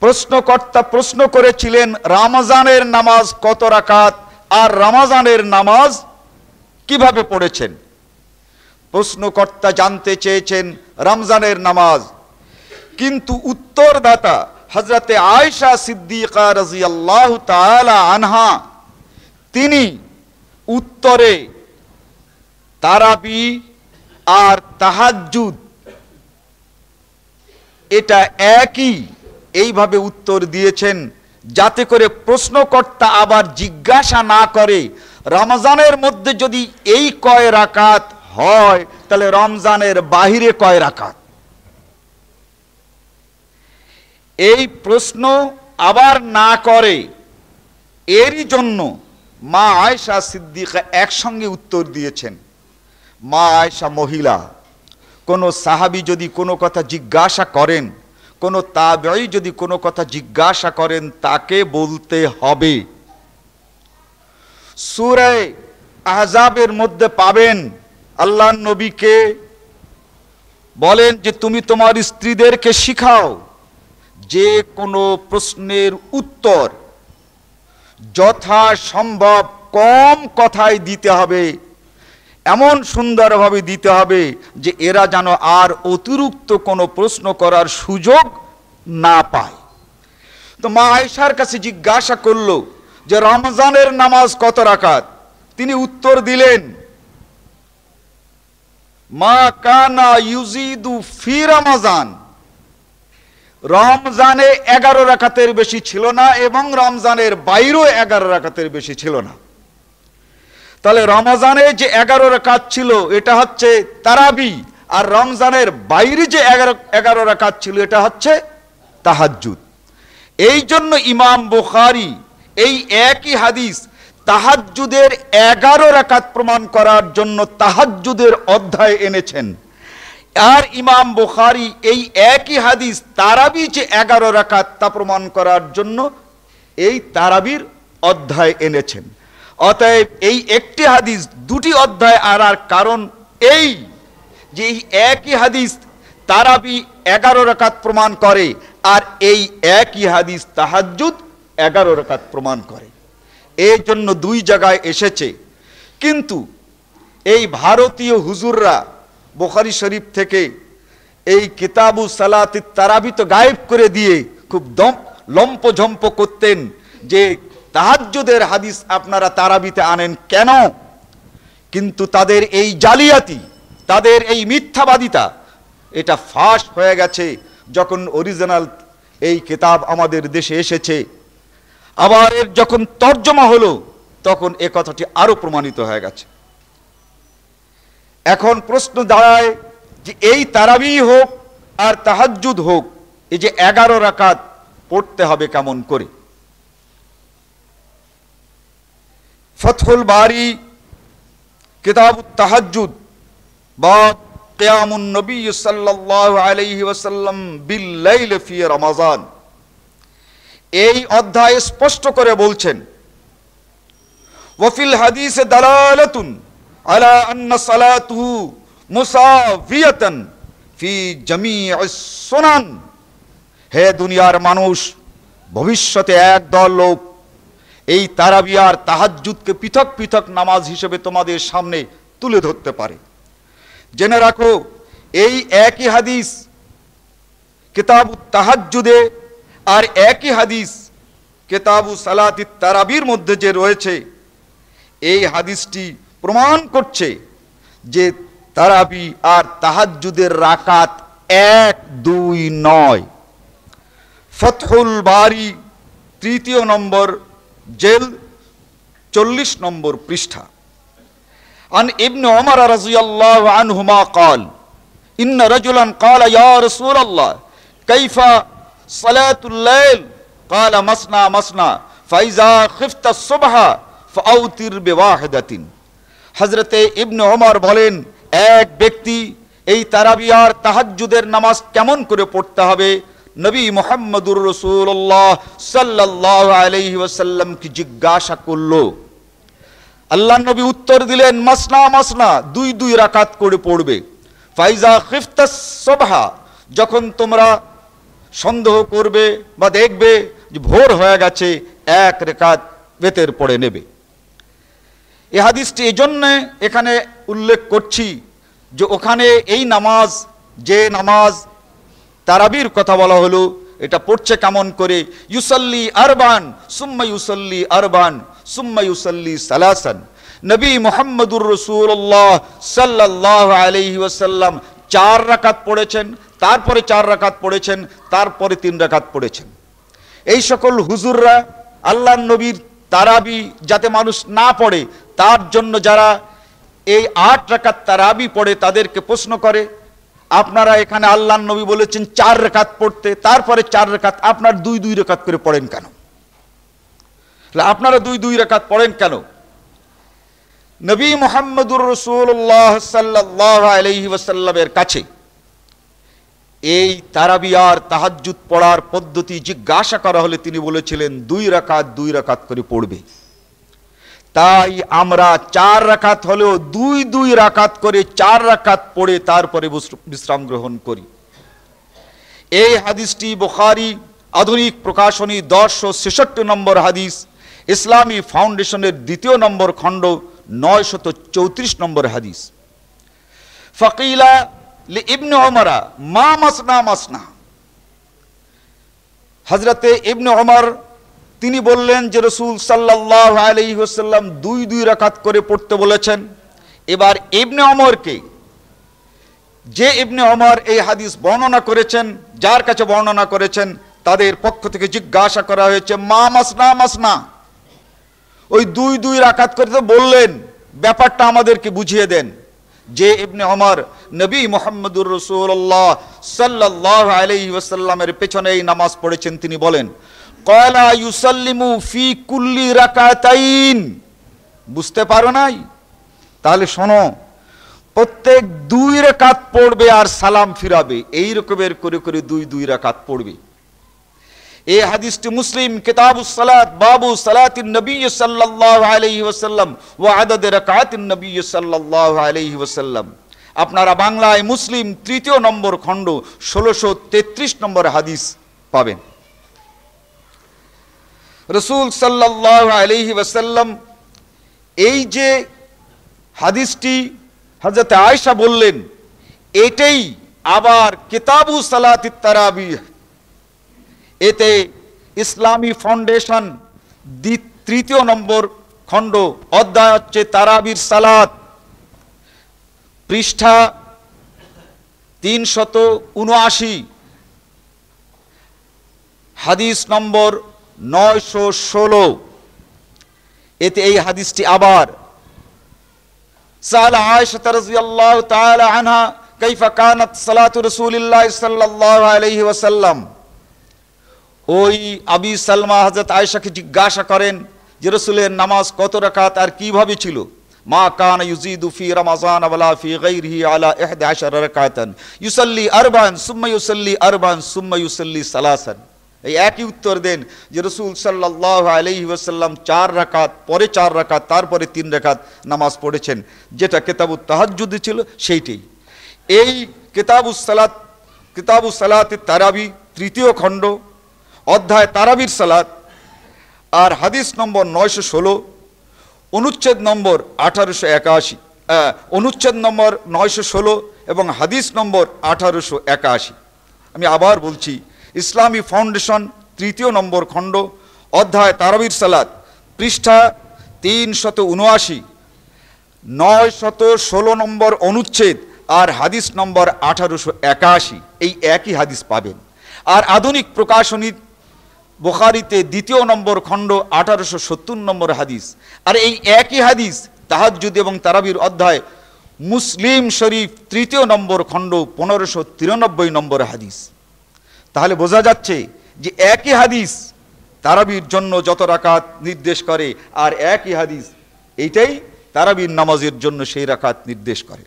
প্রশ্নকর্তা প্রশ্ন করেছিলেন রমজানের নামাজ কত রাকাত আর রমজানের নামাজ কিভাবে পড়েছেন। প্রশ্নকর্তা জানতে চেয়েছেন রমজানের নামাজ, কিন্তু উত্তরদাতা হযরতে আয়েশা সিদ্দিকা রাদিয়াল্লাহু তাআলা আনহা তিনি উত্তরে তারাবি আর তাহাজ্জুদ এটা একই এইভাবে উত্তর দিয়েছেন, যাতে করে প্রশ্নকর্তা আবার জিজ্ঞাসা না করে রমজানের মধ্যে যদি এই কয় রাকাত হয় তাহলে রমজানের বাহিরে কয় রাকাত। এই প্রশ্ন আবার না করে এরই জন্য মা আয়েশা সিদ্দিকা একসঙ্গে উত্তর দিয়েছেন। মা আয়েশা মহিলা, কোন সাহাবী যদি কোনো কথা জিজ্ঞাসা করেন, কোন তাবেঈ যদি কোনো কথা জিজ্ঞাসা করেন, তাকে বলতে হবে। সূরা আহজাবের মধ্যে পাবেন আল্লাহর নবীকে বলেন যে তুমি তোমার স্ত্রীদেরকে শিখাও যে কোনো প্রশ্নের উত্তর যথাসম্ভব কম কথায় দিতে হবে, এমন সুন্দরভাবে দিতে হবে যে এরা যেন আর অতিরিক্ত কোনো প্রশ্ন করার সুযোগ না পায়। তো মা আয়েশার কাছে জিজ্ঞাসা করলো যে রমজানের নামাজ কত রাকাত? তিনি উত্তর দিলেন, মা কানা ইউজিদু ফি রমজান, রমজানে 11 রাকাতের বেশি ছিল না এবং রমজানের বাইরেও 11 রাকাতের বেশি ছিল না। তাহলে রমজানে যে 11 রাকাত ছিল এটা হচ্ছে তারাবি, আর রমজানের বাইরে যে 11 রাকাত ছিল এটা হচ্ছে তাহাজ্জুদ। এই জন্য ইমাম বুখারী এই একই হাদিস তাহাজ্জুদের 11 রাকাত প্রমাণ করার জন্য তাহাজ্জুদের অধ্যায় এনেছেন, আর ইমাম বুখারী এই একই হাদিস তারাবি যে 11 রাকাত তা প্রমাণ করার জন্য এই তারাবির অধ্যায় এনেছেন। অতএব এই একটি হাদিস দুটি অধ্যায় আনার কারণ এই যে এই একই হাদিস তারাবি 11 রাকাত প্রমাণ করে, আর এই একই হাদিস তাহাজ্জুদ 11 রাকাত প্রমাণ করে। এই জন্য দুই জায়গায় এসেছে। কিন্তু এই ভারতীয় হুজুররা বুখারী শরীফ থেকে এই কিতাবু সালাতি তারাবি তো গায়েব করে দিয়ে খুব লম্পঝম্প করতেন যে তাহাজ্জুদের হাদিস আপনারা তারাবিতে আনেন কেন? কিন্তু তাদের এই জালিয়াতি, তাদের এই মিথ্যাবাদিতা এটা ফাঁস হয়ে গেছে যখন অরিজিনাল এই কিতাব আমাদের দেশে এসেছে। আবার এর যখন তর্জমা হলো তখন এ কথাটি আরো প্রমাণিত হয়ে গেছে। এখন প্রশ্ন দাঁড়ায় যে এই তারাবি হোক আর তাহাজ্জুদ হোক, এই যে 11 রাকাত পড়তে হবে কেমন করে? ফতহুল বারি কিতাবুত তাহাজ্জুদ বাব কিয়ামুন নবী সাল্লাল্লাহু আলাইহি ওয়াসাল্লাম বিল লাইল ফি রমাজান, এই অধ্যায়ে স্পষ্ট করে বলছেন ওয়াফিল হাদিসে দালালাতুন আলা আন্না সালাতুহু মুসাফিয়াতান ফি জামিইস সুনান। হে দুনিয়ার মানুষ, ভবিষ্যতে একদল লোক এই তারাবি আর তাহাজ্জুদকে পৃথক পৃথক নামাজ হিসেবে তোমাদের সামনে তুলে ধরতে পারে। জেনে রাখো এই একই হাদিস কিতাবুত তাহাজ্জুদে আর একই হাদিস কিতাবু সালাতিত তারাবির মধ্যে যে রয়েছে, এই হাদিসটি প্রমাণ করছে যে তারাবি আর তাহাজ্জুদের রাকাত 1-2 নয়। ফতহুল বারি 3 নম্বর জেল 40 নম্বর পৃষ্ঠা। আন ইবনে ওমর রাদিয়াল্লাহু আনহুমা قال ইন্না রাজুলান قال ইয়া রাসূলুল্লাহ কাইফা সালাতুল লাইল قال মাসনা মাসনা ফাইজা খিফতা সুবহা ফাউতির বিওয়াহিদাতিন। হযরতে ইবনে ওমর বলেন, এক ব্যক্তি এই তারাবি আর তাহাজ্জুদের নামাজ কেমন করে পড়তে হবে নবী মুহাম্মদুর রাসূলুল্লাহ সাল্লাল্লাহু আলাইহি ওয়াসাল্লাম কি জিজ্ঞাসা করলো। আল্লাহর নবী উত্তর দিলেন, মাসনা মাসনা, 2 রাকাত করে পড়বে। ফাইজা খিফতাস সুবহা, যখন তোমরা সন্দেহ করবে বা দেখবে যে ভোর হয়ে গেছে, 1 রাকাত বেতের পড়ে নেবে। এই হাদিসটি এজন্য এখানে উল্লেখ করছি যে ওখানে এই নামাজ, যে নামাজ তারাবির কথা বলা হলো, এটা পড়ছে কেমন করে, ইউসাল্লি আরবান সুম্মা ইউসাল্লি আরবান সুম্মা ইউসাল্লি সালাসান। নবী মুহাম্মদুর রাসূলুল্লাহ সাল্লাল্লাহু আলাইহি ওয়াসাল্লাম 4 রাকাত পড়েছেন, তারপরে 4 রাকাত পড়েছেন, তারপরে 3 রাকাত পড়েছেন। এই সকল হুজুররা আল্লাহর নবীর তারাবি যাতে মানুষ না পড়ে তার জন্য যারা এই 8 রাকাত তারাবি পড়ে তাদেরকে প্রশ্ন করে, আপনারা এখানে আল্লাহর নবী বলেছেন 4 রাকাত পড়তে, তারপরে 4 রাকাত আপনার 2 রাকাত করে পড়েন কেন? আপনারা 2 রাকাত পড়েন কেন? নবী মুহাম্মদুর রাসূলুল্লাহ সাল্লাল্লাহু আলাইহি ওয়াসাল্লামের কাছে এই তারাবি আর তাহাজ্জুদ পড়ার পদ্ধতি জিজ্ঞাসা করা হলে তিনি বলেছিলেন 2 রাকাত করে পড়বে। তাই আমরা 4 রাকাত হলেও 2 রাকাত করে 4 রাকাত পড়ে তারপরে বিশ্রাম গ্রহণ করি। এই হাদিসটি বুখারী আধুনিক প্রকাশনী 1066 নম্বর হাদিস, ইসলামী ফাউন্ডেশনের 2 নম্বর খণ্ড 934 নম্বর হাদিস। ফাকিলা লি ইবনে ওমর মা মাসনা মাসনা, হযরতে ইবনে ওমর তিনি বললেন যে রাসূল সাল্লাল্লাহু আলাইহি ওয়াসাল্লাম 2 রাকাত করে পড়তে বলেছেন। এবার ইবনে ওমরকে, যে ইবনে ওমর এই হাদিস বর্ণনা করেছেন, যার কাছে বর্ণনা করেছেন, তাদের পক্ষ থেকে জিজ্ঞাসা করা হয়েছে মা মাসনা মাসনা, ওই 2 রাকাত করে তো বললেন, ব্যাপারটা আমাদেরকে বুঝিয়ে দেন। যে ইবনে ওমর নবী মুহাম্মদুর রাসূলুল্লাহ সাল্লাল্লাহু আলাইহি ওয়াসাল্লামের পেছনে এই নামাজ পড়েছেন, তিনি বলেন ক্বালা ইউসাল্লিমু ফি কুল্লি রাকাতাইন। বুঝতে পারো নাই? তাহলে শোনো, প্রত্যেক 2 রাকাত পড়বে আর সালাম ফিরাবে, এই রকমের করে করে 2 রাকাত পড়বে। এই হাদিসটি মুসলিম কিতাবুস সালাত বাবু সালাতিন নবী সাল্লাল্লাহু আলাইহি ওয়াসাল্লাম ওয়া আদাদ রাকাতিন নবী সাল্লাল্লাহু আলাইহি ওয়াসাল্লাম। আপনারা বাংলায় মুসলিম 3 নম্বর খণ্ড 1633 নম্বর হাদিস পাবেন। রাসূল সাল্লাল্লাহু আলাইহি ওয়াসাল্লাম এই যে হাদিসটি হযরত আয়েশা বললেন, এটাই আবার কিতাবু সালাতিত তারাবিহ, এতে ইসলামী ফাউন্ডেশন 3 নম্বর খণ্ড, অধ্যায় হচ্ছে তারাবির সালাত, পৃষ্ঠা 379, হাদিস নম্বর 916। এতে এই হাদিসটি আবার সালা আয়েশা রাদিয়াল্লাহু তাআলা আনহা কাইফা কানাত সালাতু রাসূলিল্লাহ সাল্লাল্লাহু আলাইহি ওয়াসাল্লাম। ওই আবি সালমা হযরত আয়েশাকে জিজ্ঞাসা করেন যে রাসূলের নামাজ কত রাকাত আর কিভাবে ছিল। মা কানা ইউজিদু ফি রমাযান ওয়ালা ফি গায়রিহি আলা 11 রাকাতান ইউসাল্লি আরবান সুম্মা ইউসাল্লি আরবান সুম্মা ইউসাল্লি সালাসান। এই একই উত্তর দেন যে রাসূল সাল্লাল্লাহু আলাইহি ওয়াসাল্লাম 4 রাকাত, পরে 4 রাকাত, তারপরে 3 রাকাত নামাজ পড়েছেন, যেটা কিতাবুত তাহাজ্জুদ ছিল সেইটাই। এই কিতাবুস সালাতিত তারাবি 3 খণ্ড, অধ্যায় তারাবির সালাত, আর হাদিস নম্বর 916, অনুচ্ছেদ নম্বর 1881, অনুচ্ছেদ নম্বর 916 এবং হাদিস নম্বর 1881। আমি আবার বলছি, ইসলামী ফাউন্ডেশন 3 নম্বর খণ্ড, অধ্যায় তারাবির সালাত, পৃষ্ঠা 379, 916 নম্বর অনুচ্ছেদ আর হাদিস নম্বর 1881, এই একই হাদিস পাবেন। আর আধুনিক প্রকাশনী বুখারীতে 2 নম্বর খণ্ড 1870 নম্বর হাদিস। আর এই একই হাদিস তাহাজ্জুদ এবং তারাবির অধ্যায় মুসলিম শরীফ 3 নম্বর খণ্ড 1593 নম্বর হাদিস। তাহলে বোঝা যাচ্ছে যে একই হাদিস তারাবির জন্য যত রাকাত নির্দেশ করে, আর একই হাদিস এইটাই তারাবির নামাজের জন্য সেই রাকাত নির্দেশ করে।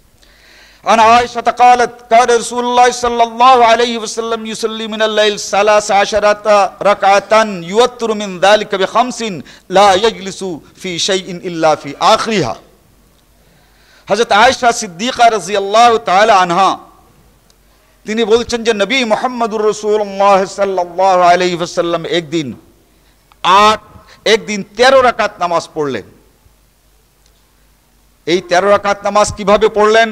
আন আয়েশা قالت كان رسول الله صلى الله عليه وسلم يصلي من الليل 13 ركعة يوتر من ذلك ب5 لا يجلس في شيء إلا في آخرها। হযরত আয়েশা সিদ্দিকা রাদিয়াল্লাহু তাআলা আনহা তিনি বলছেন যে নবী মুহাম্মদুর রাসূলুল্লাহ সাল্লাল্লাহু আলাইহি ওয়াসাল্লাম একদিন 13 রাকাত নামাজ পড়লেন। এই 13 রাকাত নামাজ কিভাবে পড়লেন?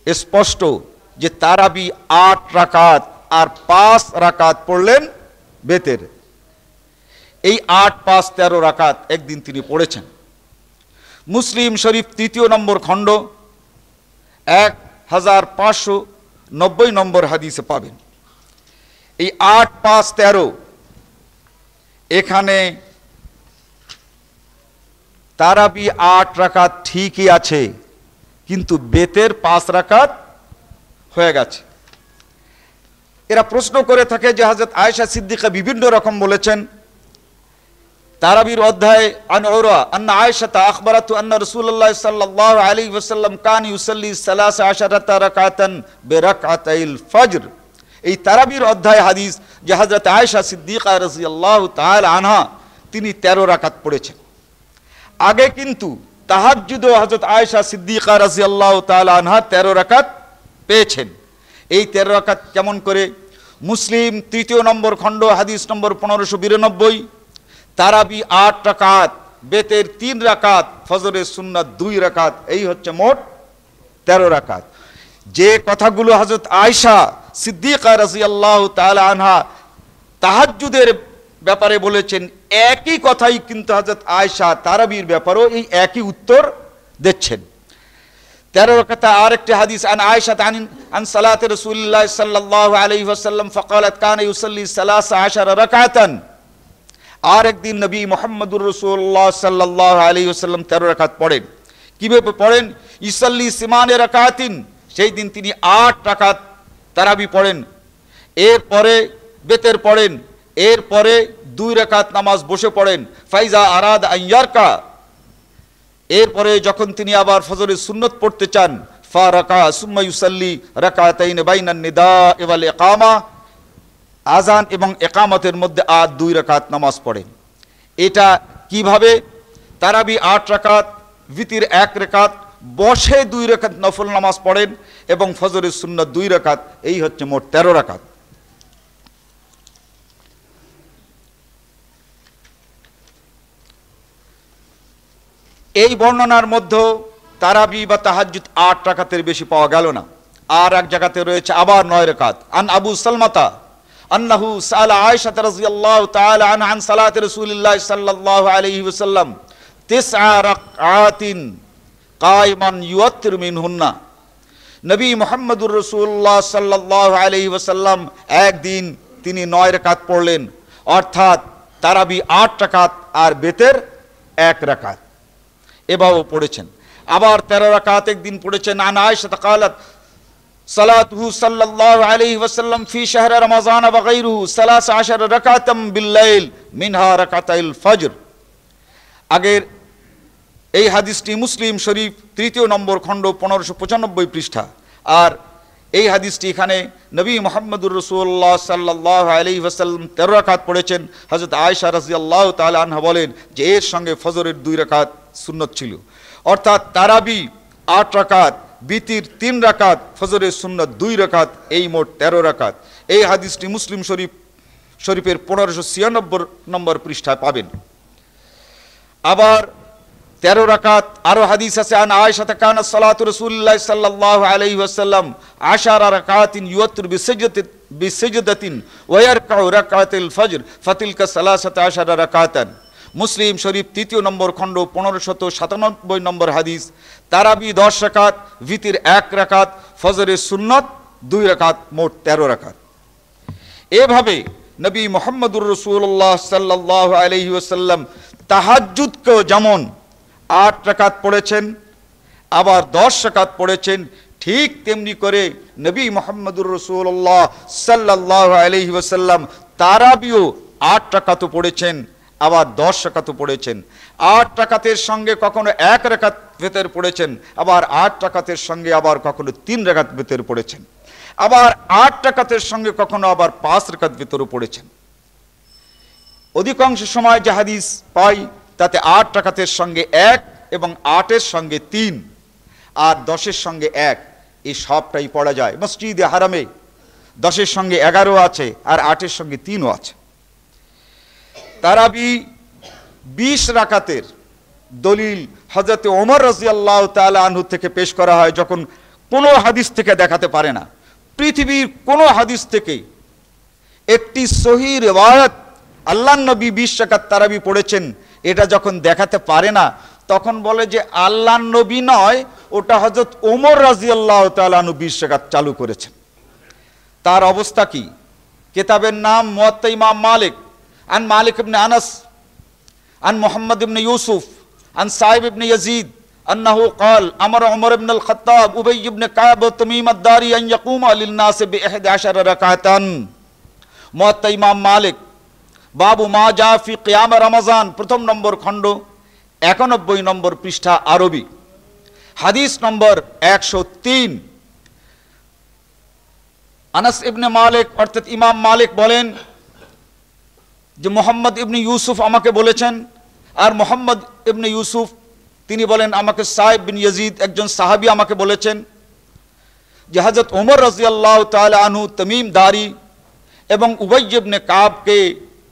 স্পষ্ট যে তারাবি 8 রাকাত আর 5 রাকাত পড়লেন বেতের। এই 8, 5, 13 রাকাত একদিন তিনি পড়েছেন। মুসলিম শরীফ 3 নম্বর খণ্ড 1590 নম্বর হাদিসে পাবেন। এই 8, 5, 13 এখানে তারাবি 8 রাকাত ঠিকই আছে, কিন্তু বেতের 5 রাকাত হয়ে গেছে। এরা প্রশ্ন করে থাকে যে হযরত আয়েশা সিদ্দিকা বিভিন্ন রকম বলেছেন। তারাবির অধ্যায়ে আন উরওয়া আন্না আয়েশা আখবারাতু আন্না রাসূলুল্লাহ সাল্লাল্লাহু আলাইহি ওয়াসাল্লাম কান ইউসাল্লি 13 রাকাতান বিরাকআতাইল ফজর। এই তারাবির অধ্যায়ে হাদিস যে হযরত আয়েশা সিদ্দিকা রাদিয়াল্লাহু তাআলা আনহা তিনি 13 রাকাত পড়েছেন। আগে কিন্তু তাহাজ্জুদ হযরত আয়েশা সিদ্দিকা রাদিয়াল্লাহু তাআলা আনহা 13 রাকাত পেয়েছেন। এই 13 রাকাত কেমন করে? মুসলিম 3 নম্বর খণ্ড হাদিস নম্বর 1592, তারাবি 8 রাকাত, বেতের 3 রাকাত, ফজরের সুন্নাত 2 রাকাত, এই হচ্ছে মোট 13 রাকাত। যে কথাগুলো হযরত আয়েশা সিদ্দিকা রাদিয়াল্লাহু তাআলা আনহা তাহাজ্জুদের ব্যাপারে বলেছেন, একই কথাই কিন্তু হযরত আয়েশা তারাবির ব্যাপারেও এই একই উত্তর দিচ্ছেন। 13 রাকাত আরেকটি হাদিস আন আয়েশা আন সালাতে রাসূলুল্লাহ সাল্লাল্লাহু আলাইহি ওয়াসাল্লাম ফাকালাত কানা ইউসাল্লি 13 রাকাতান। আরেকদিন নবী মুহাম্মদুর রাসূলুল্লাহ সাল্লাল্লাহু আলাইহি ওয়াসাল্লাম 13 রাকাত পড়েন। কিভাবে পড়েন? ইসাল্লি সিমানে রাকাতিন, সেই দিন তিনি 8 রাকাত তারাবি পড়েন। এরপরে বেতের পড়েন, এরপরে 2 রাকাত নামাজ বসে পড়েন। ফাইজা আরাদ আইয়ারকা, এরপরে যখন তিনি আবার ফজরের সুন্নত পড়তে চান, ফারাকা সুম্মা ইউসাল্লি রাকাতাইন বাইনান নিদা ওয়াল ইকামা, আজান এবং ইকামতের মধ্যে 2 রাকাত নামাজ পড়েন। এটা কিভাবে? তারাবি 8 রাকাত, ভিতির 1 রাকাত, বসে 2 রাকাত নফল নামাজ পড়েন এবং ফজরের সুন্নাত 2 রাকাত, এই হচ্ছে মোট 13 রাকাত। এই বর্ণনার মধ্যে তারাবি বা তাহাজ্জুদ 8 রাকাতের বেশি পাওয়া গেল না। আর এক জায়গাতে রয়েছে আবার 9 রাকাত। আন আবু সালমাতা আন্নাহু সাআলা আয়েশা রাদিয়াল্লাহু তাআলা আনহা আন সালাতি রাসূলিল্লাহ সাল্লাল্লাহু আলাইহি ওয়াসাল্লাম 9 রাকাতিন কায়মান ইউত্তির মিনহুন্না। নবী মুহাম্মদুর রাসূলুল্লাহ সাল্লাল্লাহু আলাইহি ওয়াসাল্লাম একদিন তিনি 9 রাকাত পড়লেন, অর্থাৎ তারাবি 8 রাকাত আর বেতের 1 রাকাত এভাবে পড়েছেন। আবার 13 রাকাত একদিন পড়েছেন। আন আয়েশা قالت সালাতুহু সাল্লাল্লাহু আলাইহি ওয়াসাল্লাম ফি শাহর রমাযান ওয়া গায়রুহু 13 রাকাতাম বিল-লাইল মিনহা রাকাতাইল ফজর। আগের এই হাদিসটি মুসলিম শরীফ 3 নম্বর খণ্ড 1595 পৃষ্ঠা। আর এই হাদিসটি এখানে নবী মুহাম্মদুর রাসূলুল্লাহ সাল্লাল্লাহু আলাইহি ওয়াসাল্লাম 13 রাকাত পড়েছেন। হযরত আয়েশা রাদিয়াল্লাহু তাআলা আনহা বলেন যে এর সঙ্গে ফজরের 2 রাকাত সুন্নত ছিল, অর্থাৎ তারাবি 8 রাকাত, বিতির 3 রাকাত, ফজরের সুন্নাত 2 রাকাত, এই মোট 13 রাকাত। এই হাদিসটি মুসলিম শরীফের 1596 নম্বর পৃষ্ঠায় পাবেন। আবার 13 রাকাত আরো হাদিস আছে। আন আয়েশা কানা সালাতু রাসূলিল্লাহ সাল্লাল্লাহু আলাইহি ওয়াসাল্লাম 10 রাকাতিন ইউত্তির বিসাজদাতিন ওয়া ইয়ারকাউ রাকাতাইল ফজর ফাতিলকা 13 রাকাতান মুসলিম শরীফ 3 নম্বর খণ্ড 1597 নম্বর হাদিস, তারাবি 10 রাকাত, ভিতির 1 রাকাত, ফজরের সুন্নত 2 রাকাত, মোট 13 রাকাত। এভাবে নবী মুহাম্মদুর রাসূলুল্লাহ সাল্লাল্লাহু আলাইহি ওয়াসাল্লাম তাহাজ্জুদকে যেমন 8 রাকাত পড়েছেন, আবার 10 রাকাত পড়েছেন, ঠিক তেমনি করে নবী মুহাম্মদুর রাসূলুল্লাহ সাল্লাল্লাহু আলাইহি ওয়াসাল্লাম তারাবিও 8 রাকাতও পড়েছেন, আবার 10 রাকাতও পড়েছেন। 8 রাকাতের সঙ্গে কখনো 1 রাকাত ভিতর পড়েছেন, আবার 8 রাকাতের সঙ্গে আবার কখনো 3 রাকাত ভিতর পড়েছেন, আবার 8 রাকাতের সঙ্গে কখনো আবার 5 রাকাত ভিতরও পড়েছেন। অধিকাংশ সময় যে হাদিস পাই তাতে 8 রাকাতের সঙ্গে 1 এবং 8-এর সঙ্গে 3 আর 10-এর সঙ্গে 1, এই সবটাই পড়া যায়। মসজিদে হারামে 10-এর সঙ্গে 11 আছে আর 8-এর সঙ্গে 3ও আছে। তারাবি 20 রাকাতের দলিল হযরত ওমর রাদিয়াল্লাহু তাআলা আনহু থেকে পেশ করা হয়, যখন কোনো হাদিস থেকে দেখাতে পারে না, পৃথিবীর কোনো হাদিস থেকে একটি সহিহ রিওয়ায়াত আল্লাহর নবী 20 রাকাত তারাবি পড়েছেন এটা যখন দেখাতে পারে না, তখন বলে যে আল্লাহর নবী নয়, ওটা হযরত ওমর রাদিয়াল্লাহু তাআলা আনহু 20 রাকাত চালু করেছেন। তার অবস্থা কি? কিতাবের নাম মুয়াত্তা ইমাম মালিক, আন মালিক ইবনে আনাস, আন মুহাম্মদ ইবনে ইউসুফ, আন সাইব ইবনে ইয়াজিদ আন্নাহু قال امر عمر بن الخطاب ابي بن كعب وتميم الداري ان يقوم للناس ب11 ركعه। মুয়াত্তা ইমাম মালিক, বাবু মা জা ফি কিয়াম রমাজান, 1 নম্বর খণ্ড 91 নম্বর পৃষ্ঠা, আরবি, হাদিস নম্বর 103। আনাস ইবনে মালিক অর্থাৎ ইমাম মালিক বলেন যে মুহাম্মদ ইবনে ইউসুফ আমাকে বলেছেন, আর মুহাম্মদ ইবনে ইউসুফ তিনি বলেন আমাকে সাইব বিন ইয়াজিদ একজন সাহাবী আমাকে বলেছেন যে হযরত ওমর রাদিয়াল্লাহু তাআলা আনহু তামিম দারি এবং উবাই ইবনে কাবকে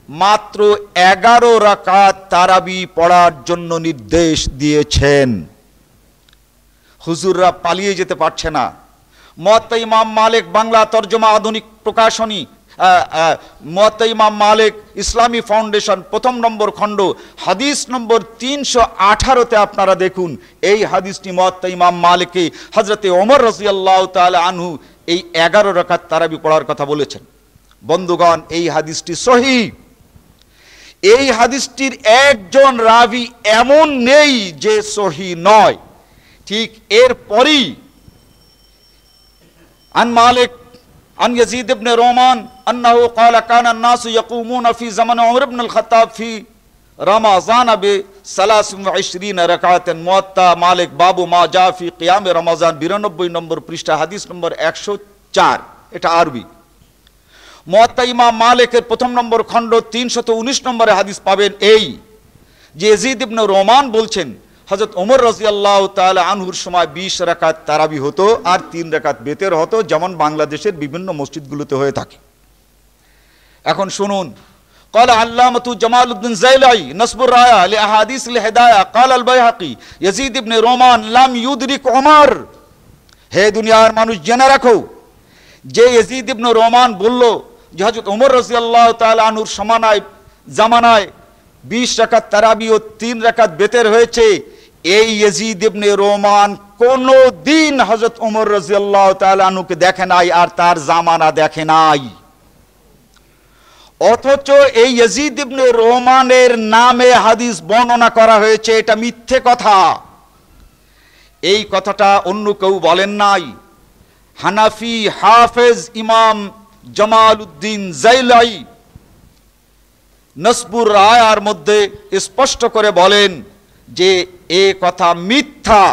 মাত্র 11 রাকাত তারাবি পড়ার জন্য নির্দেশ দিয়েছেন। হুজুররা পালিয়ে যেতে পারছে না। মুয়াত্তা ইমাম মালিক বাংলা তরজমা আধুনিক প্রকাশনী, মুয়াত্তা ইমাম মালিক ইসলামী ফাউন্ডেশন 1 নম্বর খণ্ড হাদিস নম্বর 318-তে আপনারা দেখুন এই হাদিসটি মুয়াত্তা ইমাম মালিকে হযরতে ওমর রাদিয়াল্লাহু তাআলা আনহু এই 11 রাকাত তারাবি পড়ার কথা বলেছেন। বন্ধুগণ, এই হাদিসটি সহিহ। এই হাদিসটির একজন রাবি এমন নেই যে সহিহ নয়। ঠিক এরপরই আন মালিক عن يزيد بن رومان أنه قال كان الناس يقومون في زمن عمر بن الخطاب في رمضان ب23 ركعة। মুয়াত্তা মালিক বাবু মা জা ফি কিয়াম রমাজান 92 নম্বর পৃষ্ঠা, হাদিস নম্বর 104, এটা আরবি। মুয়াত্তা ইমাম মালিকের 1 নম্বর খণ্ড 319 নম্বরে হাদিস পাবেন এই যে ইয়াজিদ ইবনে রোমান বলছেন হযরত ওমর রাদিয়াল্লাহু তাআলা আনহুর সময় 20 রাকাত তারাবি হতো আর 3 রাকাত বেতের হতো, যেমন বাংলাদেশের বিভিন্ন মসজিদগুলোতে হয়ে থাকে। এখন শুনুন, قال علامة جمال الدين زيلعي نصب الراية لأحاديث الهداية قال البيهقي يزيد بن رومان لم يدرك عمر। হে দুনিয়ার মানুষ জেনে রাখো যে ইয়াজিদ ইবনে রোমান বলল যে হযরত ওমর রাদিয়াল্লাহু তাআলা আনহুর জামানায় 20 রাকাত তারাবি ও 3 রাকাত বেতের হয়েছে, এই ইয়াজিদ ইবনে রোমান কোনদিন হযরত ওমর রাদিয়াল্লাহু তাআলা আনহুকে দেখে নাই আর তার জামানা দেখে নাই। অথচ এই ইয়াজিদ ইবনে রোমানের নামে হাদিস বর্ণনা করা হয়েছে, এটা মিথ্যে কথা। এই কথাটা অন্য কেউ বলেন নাই। হানাফি হাফেজ ইমাম জামাল উদ্দিন জাইলাই নসবুর রায়ার মধ্যে স্পষ্ট করে বলেন যে এ কথা মিথ্যা,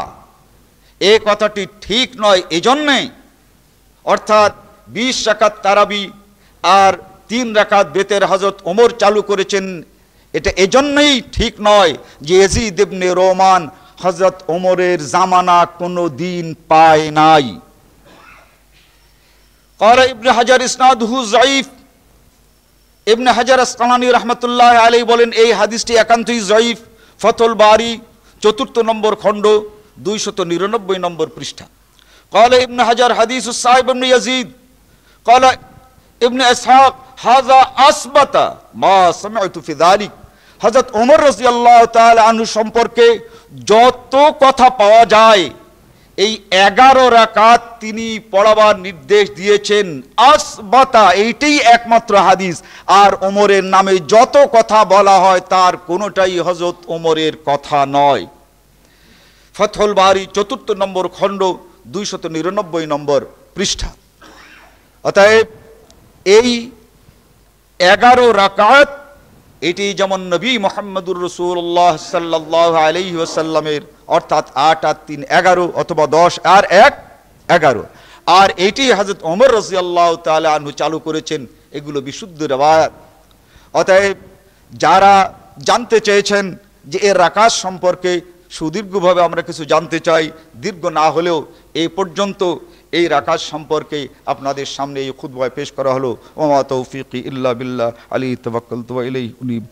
এ কথাটি ঠিক নয়। এজন্যে অর্থাৎ 20 রাকাত তারাবি আর 3 রাকাত বেতের হযরত ওমর চালু করেছেন, এটা এজন্যই ঠিক নয় যে ইয়াজিদ ইবনে রোমান হযরত ওমরের জামানা কোনো দিন পায় নাই। قال ابن حجر ইসনাদুহু যায়ীফ। ইবনে হাজার আসকালানী রাহমাতুল্লাহ আলাইহি বলেন এই হাদিসটি একান্তই যায়ীফ। ফাতুল বারি 4 নম্বর খণ্ড 299 নম্বর পৃষ্ঠা। قال ابن حجر حديث الصائب بن يزيد قال ابن اسحاق هذا اثبت ما سمعت في ذلك হযরত ওমর রাদিয়াল্লাহু তাআলা আনহু সম্পর্কে যত কথা পাওয়া যায়, এই 11 রাকাত তিনি পড়াবার নির্দেশ দিয়েছেন। আসবাতা, এইটাই একমাত্র হাদিস। আর ওমরের নামে যত কথা বলা হয় তার কোনোটাই হযরত ওমরের কথা নয়। ফাতহুল বারী 4 নম্বর খণ্ড 299 নম্বর পৃষ্ঠা। অতএব এই 11 রাকাত এটি যেমন নবী মুহাম্মদুর রাসূলুল্লাহ সাল্লাল্লাহু আলাইহি ওয়াসাল্লামের, অর্থাৎ 8 আর 3 11 অথবা 10 আর 1 11, আর এটি হযরত ওমর রাদিয়াল্লাহু তাআলা আনহু চালু করেছেন। এগুলো বিশুদ্ধ riwayat। অতএব যারা জানতে চেয়েছেন যে এর রাকাত সম্পর্কে সুদীর্ঘভাবে আমরা কিছু জানতে চাই, দীর্ঘ না হলেও এই পর্যন্ত এই রাকাত সম্পর্কে আপনাদের সামনে এই খুতবায় পেশ করা হলো। ওয়া মা তৌফিকি ইল্লা বিল্লাহ, আলাইহি তাওয়াক্কালতু ওয়া ইলাইহি উনীব।